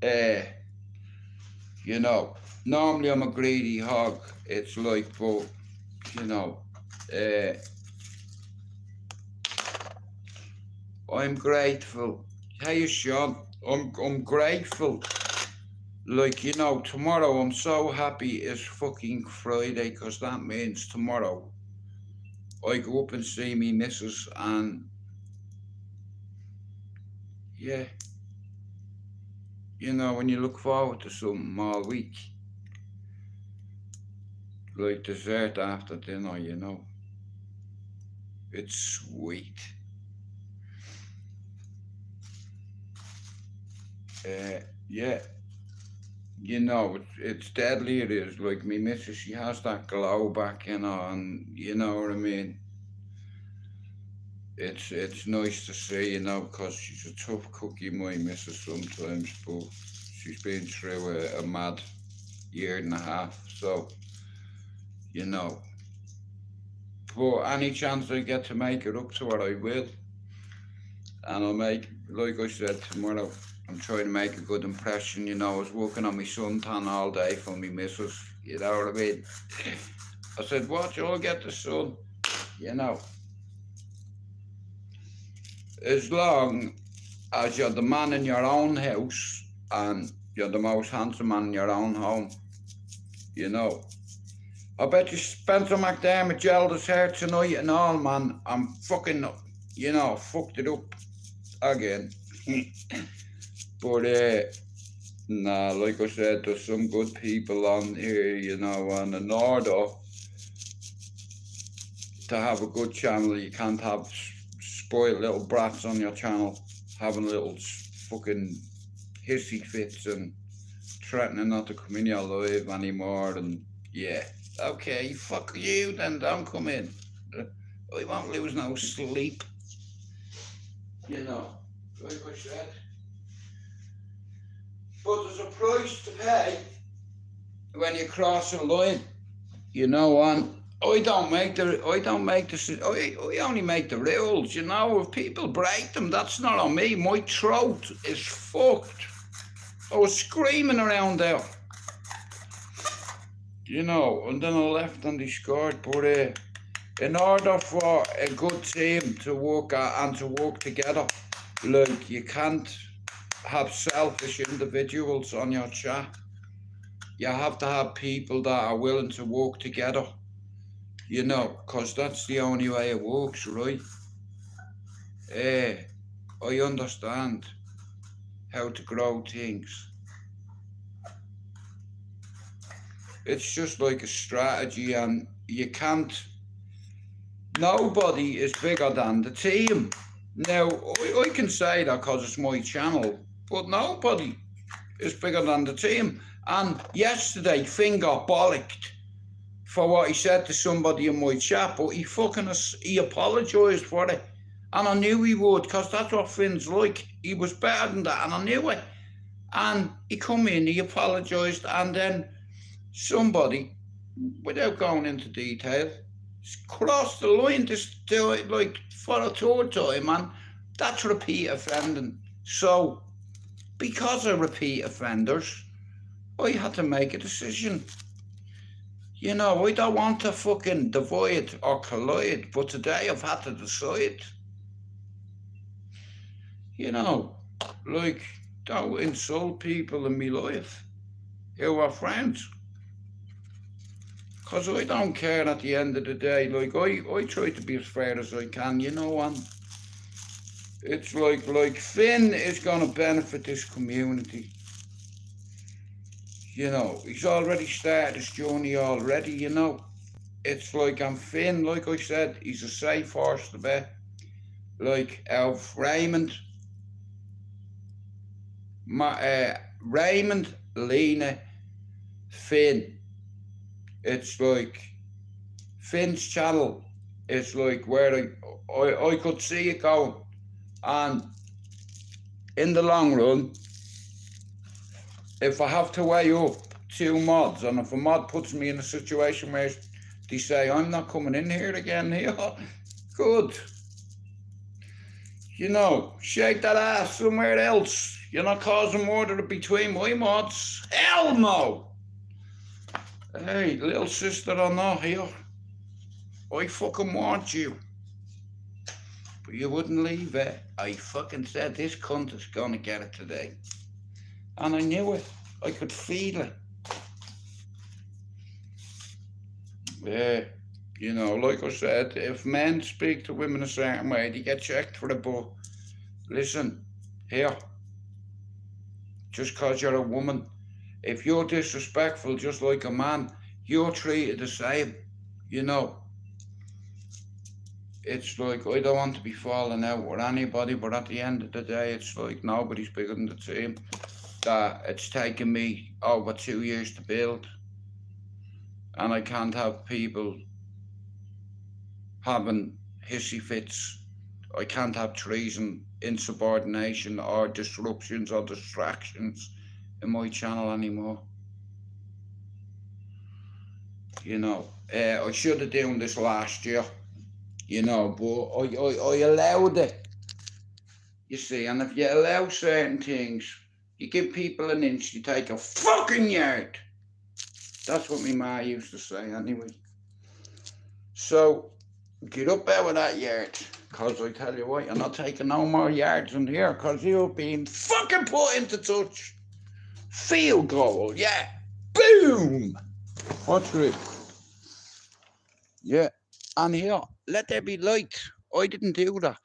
You know, normally I'm a greedy hog. It's like, but, you know, I'm grateful. Hey, Sean, I'm grateful. Like, you know, tomorrow I'm so happy it's fucking Friday, because that means tomorrow I go up and see me missus, and yeah, you know, when you look forward to something all week, like dessert after dinner, you know, it's sweet. Yeah, you know, it's deadly, it is. Like, me missus, she has that glow back in her, and you know what I mean? It's nice to see, you know, because she's a tough cookie, my missus, sometimes, but she's been through a mad year and a half, so, you know. But any chance I get to make it up to her, I will. And I'll make, like I said, tomorrow, I'm trying to make a good impression, you know. I was working on my suntan all day for me missus, you know what I mean? I said, watch, you'll get the sun, you know. As long as you're the man in your own house and you're the most handsome man in your own home, you know. I bet you Spencer McDermott gelled his hair tonight and all, man. I'm fucking, you know, fucked it up again. But, nah, like I said, there's some good people on here, you know, and in order to have a good channel, you can't have spoiled little brats on your channel having little fucking hissy fits and threatening not to come in your live anymore, and yeah, okay, fuck you then, don't come in. I won't lose no sleep, you know, like I said. But there's a price to pay when you cross a line, you know, and I only make the rules, you know. If people break them, that's not on me. My throat is fucked. I was screaming around there, you know, and then I left and they scored. But in order for a good team to work and to work together, like, you can't have selfish individuals on your chat. You have to have people that are willing to work together. You know, because that's the only way it works, right? I understand how to grow things. It's just like a strategy, and you can't, nobody is bigger than the team. Now, I can say that because it's my channel, but nobody is bigger than the team. And yesterday, Finn got bollocked for what he said to somebody in my chat, but he apologised for it. And I knew he would, because that's what Finn's like. He was better than that, and I knew it. And he come in, he apologised, and then somebody, without going into detail, crossed the line to do it, like, for a third time, and that's repeat offending. So, because of repeat offenders, I had to make a decision. You know, I don't want to fucking divide or collide, but today I've had to decide. You know, like, don't insult people in my life who are friends. Because I don't care at the end of the day. Like, I try to be as fair as I can, you know, and it's like Finn is going to benefit this community. You know, he's already started his journey already, you know. It's like, I'm Finn, like I said, he's a safe horse to bet. Like, Elf Raymond, Raymond, Lena, Finn. It's like, Finn's channel is like where I could see it going. And in the long run, if I have to weigh up two mods, and if a mod puts me in a situation where they say, I'm not coming in here again, yeah, good. You know, shake that ass somewhere else. You're not causing murder between my mods. Hell no! Hey, little sister, I'm not here. I fucking want you. But you wouldn't leave it. I fucking said this cunt is gonna get it today. And I knew it. I could feel it. Yeah. You know, like I said, if men speak to women a certain way, they get checked for it. But listen, here, just because you're a woman, if you're disrespectful just like a man, you're treated the same. You know, it's like, I don't want to be falling out with anybody, but at the end of the day, it's like nobody's bigger than the team. That it's taken me over 2 years to build, and I can't have people having hissy fits. I can't have treason, insubordination, or disruptions or distractions in my channel anymore. You know, I should have done this last year, you know, but I allowed it. You see, and if you allow certain things, you give people an inch, you take a fucking yard. That's what my ma used to say anyway. So, get up out of that yard, because I tell you what, you're not taking no more yards in here, because you're being fucking put into touch. Field goal, yeah. Boom! What's it? Yeah. And here, let there be light. I didn't do that.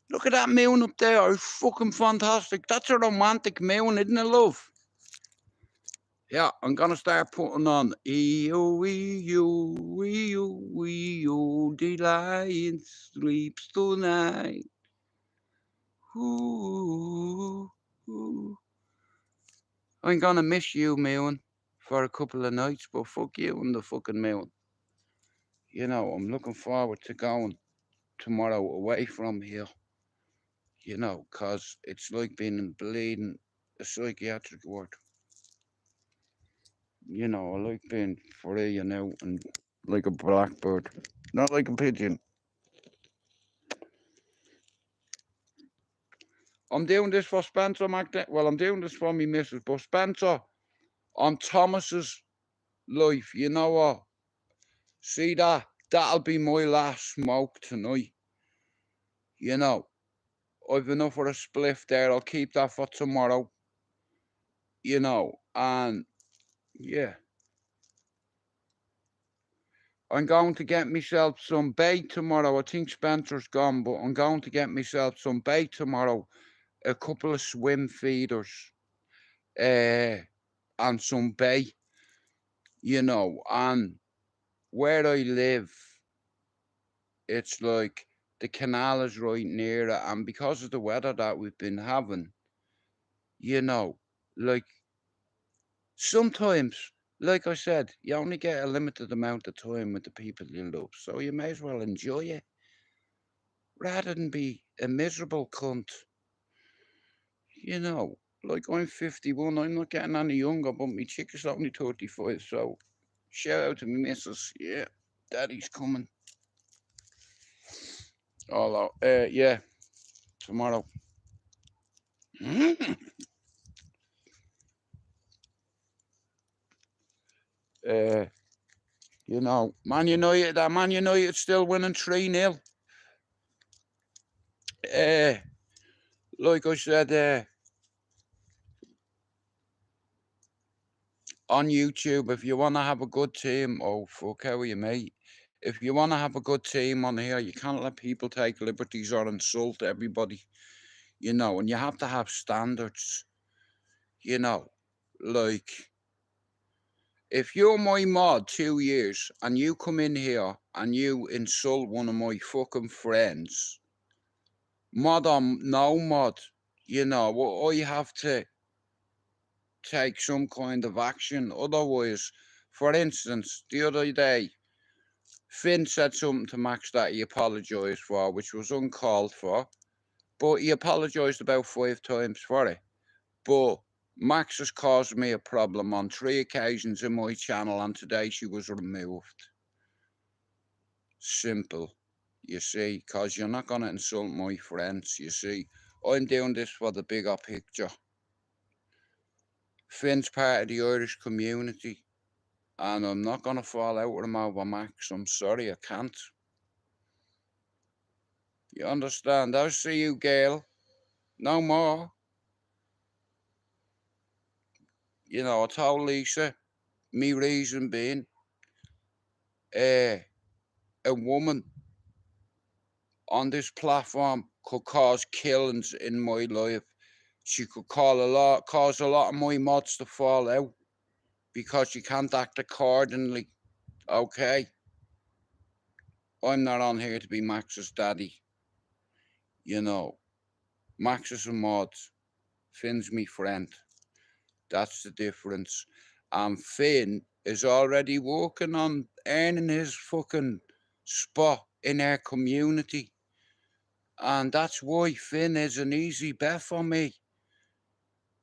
Look at that moon up there. It's fucking fantastic. That's a romantic moon, isn't it, love? Yeah, I'm gonna start putting on E-O-E-O, the lion sleeps tonight. Ooh, ooh. I'm gonna miss you, moon, for a couple of nights, but fuck you and the fucking moon. You know, I'm looking forward to going tomorrow away from here. You know, 'cause it's like being bleeding a psychiatric ward. You know, I like being free, you know, and like a blackbird, not like a pigeon. I'm doing this for Spencer well, I'm doing this for me missus, but Spencer, on Thomas's life, you know what? See that? That'll be my last smoke tonight. You know, I've enough for a spliff there. I'll keep that for tomorrow. You know, and yeah. I'm going to get myself some bait tomorrow. I think Spencer's gone, but I'm going to get myself some bait tomorrow. A couple of swim feeders, and some bait, you know. And where I live, it's like the canal is right near it, and because of the weather that we've been having, you know, like sometimes, like I said, you only get a limited amount of time with the people you love, so you may as well enjoy it rather than be a miserable cunt. You know, like I'm 51, I'm not getting any younger, but my chick is only 35, so shout out to me missus. Yeah, daddy's coming. All yeah, tomorrow. You know, Man United still winning 3-0. Like I said, on YouTube, if you want to have a good team, oh, fuck, how are you, mate? If you want to have a good team on here, you can't let people take liberties or insult everybody, you know, and you have to have standards, you know, like, if you're my mod 2 years and you come in here and you insult one of my fucking friends, mod or no mod, you know, I have to take some kind of action. Otherwise, for instance, the other day, Finn said something to Max that he apologised for, which was uncalled for, but he apologised about 5 times for it. But Max has caused me a problem on 3 occasions in my channel, and today she was removed. Simple, you see, because you're not going to insult my friends, you see. I'm doing this for the bigger picture. Finn's part of the Irish community, and I'm not going to fall out with him over Max. I'm sorry, I can't. You understand? I'll see you, Gail. No more. You know, I told Lisa, me reason being, a woman on this platform could cause killings in my life. She could cause a lot of my mods to fall out because she can't act accordingly. Okay? I'm not on here to be Max's daddy. You know, Max is a mod. Finn's me friend. That's the difference. And Finn is already working on earning his fucking spot in our community. And that's why Finn is an easy bet for me.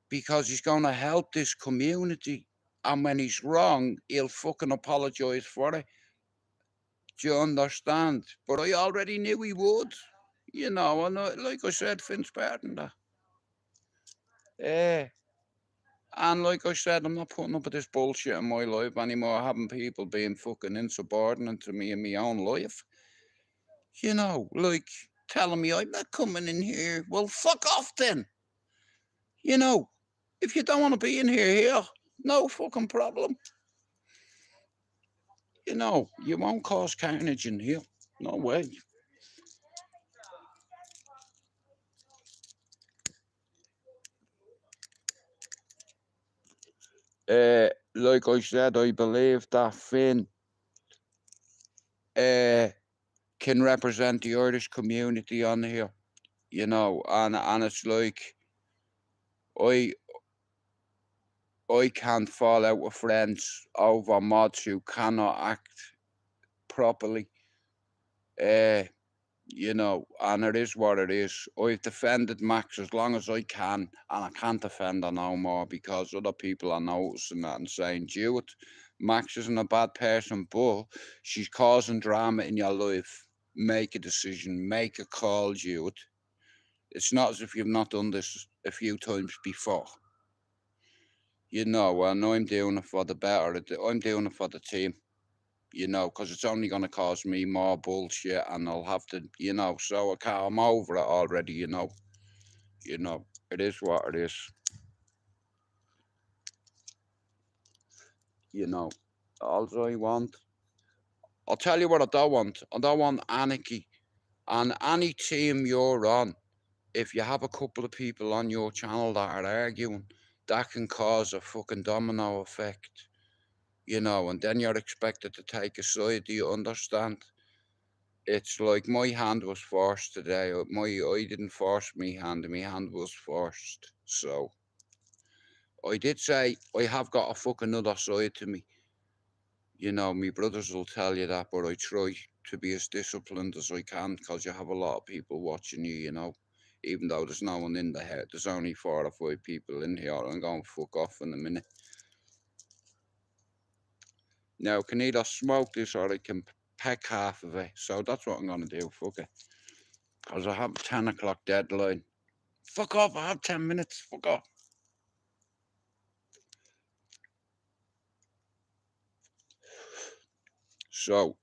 Because he's going to help this community. And when he's wrong, he'll fucking apologise for it. Do you understand? But I already knew he would. You know, and like I said, Finn's better than that. Yeah. And like I said, I'm not putting up with this bullshit in my life anymore, having people being fucking insubordinate to me in my own life. You know, like telling me I'm not coming in here. Well, fuck off then. You know, if you don't want to be in here, no fucking problem. You know, you won't cause carnage in here. No way. Like I said, I believe that Finn can represent the Irish community on here. You know, and it's like I can't fall out with friends over mods who cannot act properly. You know, and it is what it is. I've defended Max as long as I can, and I can't defend her no more because other people are noticing that and saying, Dude, Max isn't a bad person, but she's causing drama in your life. Make a decision, make a call, Dude. It's not as if you've not done this a few times before. You know, and I'm doing it for the better. I'm doing it for the team. You know, because it's only going to cause me more bullshit, and I'll have to, you know, so I'm over it already, you know. You know, it is what it is. You know, all I want. I'll tell you what I don't want. I don't want anarchy. And any team you're on, if you have a couple of people on your channel that are arguing, that can cause a fucking domino effect. You know, and then you're expected to take a side. Do you understand? It's like my hand was forced today. I didn't force my hand was forced. So I did say I have got a fucking other side to me. You know, my brothers will tell you that, but I try to be as disciplined as I can because you have a lot of people watching you, you know. Even though there's no one in the head, there's only 4 or 5 people in here. I'm going to fuck off in a minute. Now, I can either smoke this or I can peck half of it. So that's what I'm going to do. Fuck it. Because I have a 10 o'clock deadline. Fuck off. I have 10 minutes. Fuck off. So,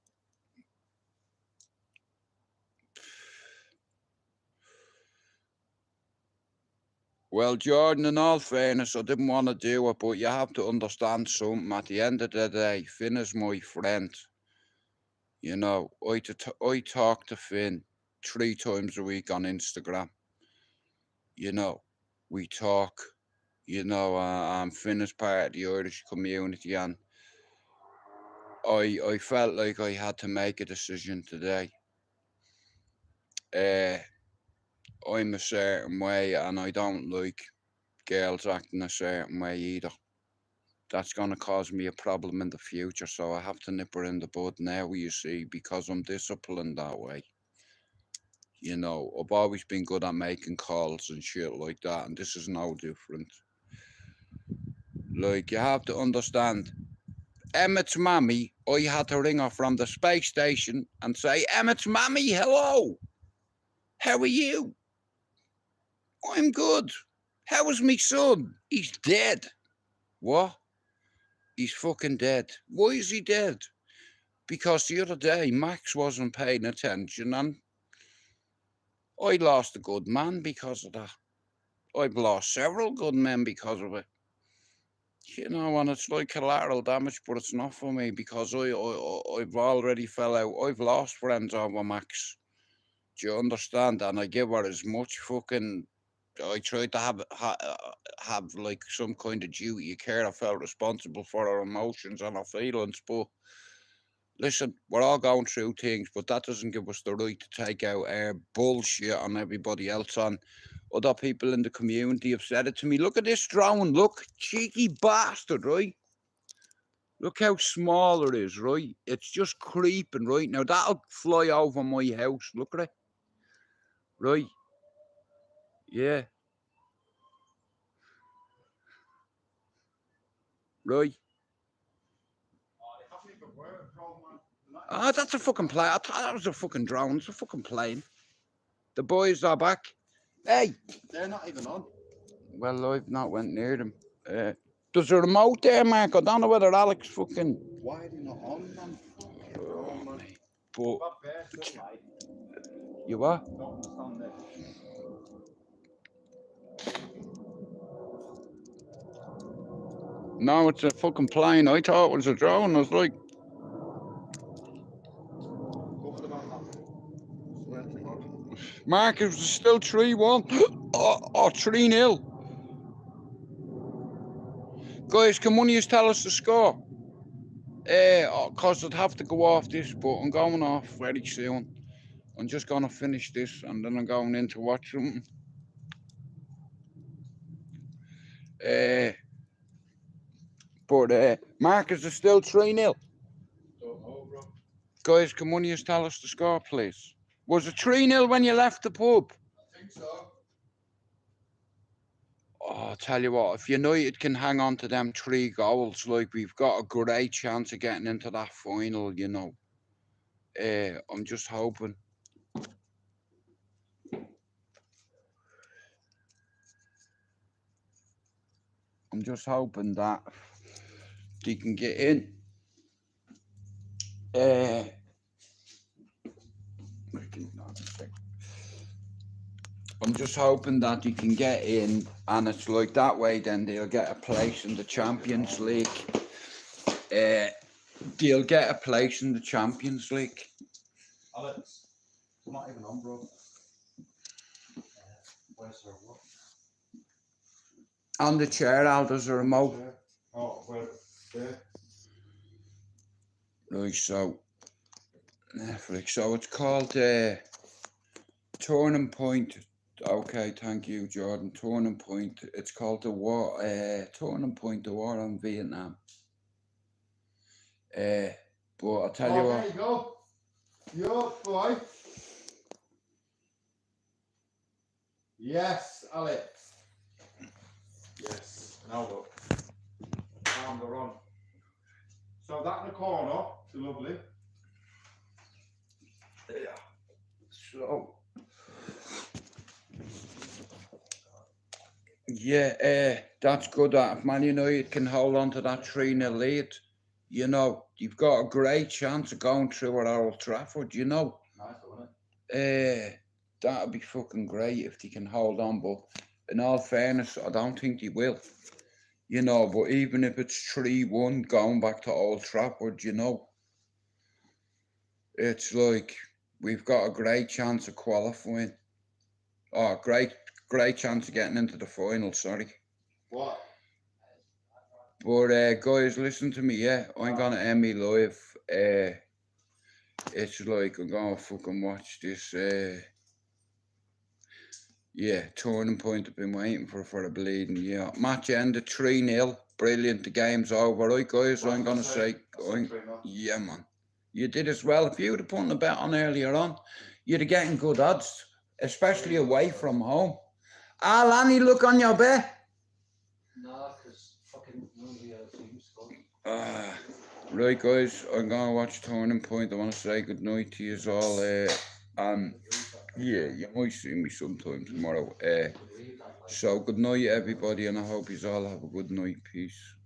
well, Jordan, in all fairness, I didn't want to do it, but you have to understand something. At the end of the day, Finn is my friend. You know, I talk to Finn 3 times a week on Instagram. You know, we talk. You know, Finn is part of the Irish community, and I felt like I had to make a decision today. I'm a certain way, and I don't like girls acting a certain way either. That's going to cause me a problem in the future, so I have to nip her in the bud now, you see, because I'm disciplined that way. You know, I've always been good at making calls and shit like that, and this is no different. Like, you have to understand, Emmett's mammy, I had to ring her from the space station and say, Emmett's mammy, hello. How are you? I'm good. How is me son? He's dead. What? He's fucking dead. Why is he dead? Because the other day Max wasn't paying attention and I lost a good man because of that. I've lost several good men because of it. You know, and it's like collateral damage, but it's not for me because I've already fell out. I've lost friends over Max. Do you understand? And I give her as much fucking. I tried to have like some kind of duty of care. I felt responsible for her emotions and her feelings. But listen, we're all going through things, but that doesn't give us the right to take out our bullshit on everybody else. On other people in the community have said it to me. Look at this drone. Look, cheeky bastard, right? Look how small it is, right? It's just creeping, right? Now that'll fly over my house. Look at it. Right. Yeah. Right. Ah, that's a fucking plane. I thought that was a fucking drone. It's a fucking plane. The boys are back. Hey! They're not even on. Well, I've not went near them. There's a remote there, Mark. I don't know whether Alex fucking... Why are they not on, man? But... You what? Don't understand it. No, it's a fucking plane. I thought it was a drone. I was like... Mark, it was still 3-1. or 3-0. Guys, can one of you tell us the score? Because I'd have to go off this, but I'm going off very soon. I'm just going to finish this and then I'm going in to watch something. But Mark, is it still 3-0? Don't know, bro. Guys, can one of you tell us the score, please? Was it 3-0 when you left the pub? I think so. Oh, I'll tell you what, if United can hang on to them 3 goals, like, we've got a great chance of getting into that final, you know. I'm just hoping. I'm just hoping that they can get in. I'm just hoping that they can get in, and it's like that way, then they'll get a place in the Champions League. They'll get a place in the Champions League. Alex, I'm not even on, bro. Where's her what? On the chair, Al, there's a remote. Oh, where? There. Right, so Netflix. So it's called Turning Point. Okay, thank you, Jordan. Turning Point. It's called the War. Turning Point, the War on Vietnam. But I'll tell you what. There you go. You're up, boy. Yes, Alex. Yes. Now look. Arms are on. So that in the corner, it's lovely. Yeah. So. Yeah, that's good. That if Man United can hold on to that 3-0 lead, you know, you've got a great chance of going through at Old Trafford, you know. Nice, wasn't it? That'd be fucking great if they can hold on, but in all fairness, I don't think they will. You know, but even if it's 3-1 going back to Old Trafford, you know, it's like we've got a great chance of qualifying. Oh, great chance of getting into the final, sorry. What? But guys, listen to me, yeah. I'm gonna end me live. It's like I'm gonna fucking watch this. Yeah, Turning Point. I've been waiting for a bleeding. Yeah, match ended 3-0. Brilliant. The game's over, right, guys? I'm gonna say, yeah, man. You did as well. If you'd have put a bet on earlier on, you'd have getting good odds, especially away from home. Al, any look on your bet? No, because fucking none of the other teams scored. Right, guys, I'm gonna watch Turning Point. I want to say good night to you all. And yeah, you might see me sometime tomorrow. So good night, everybody, and I hope you all have a good night. Peace.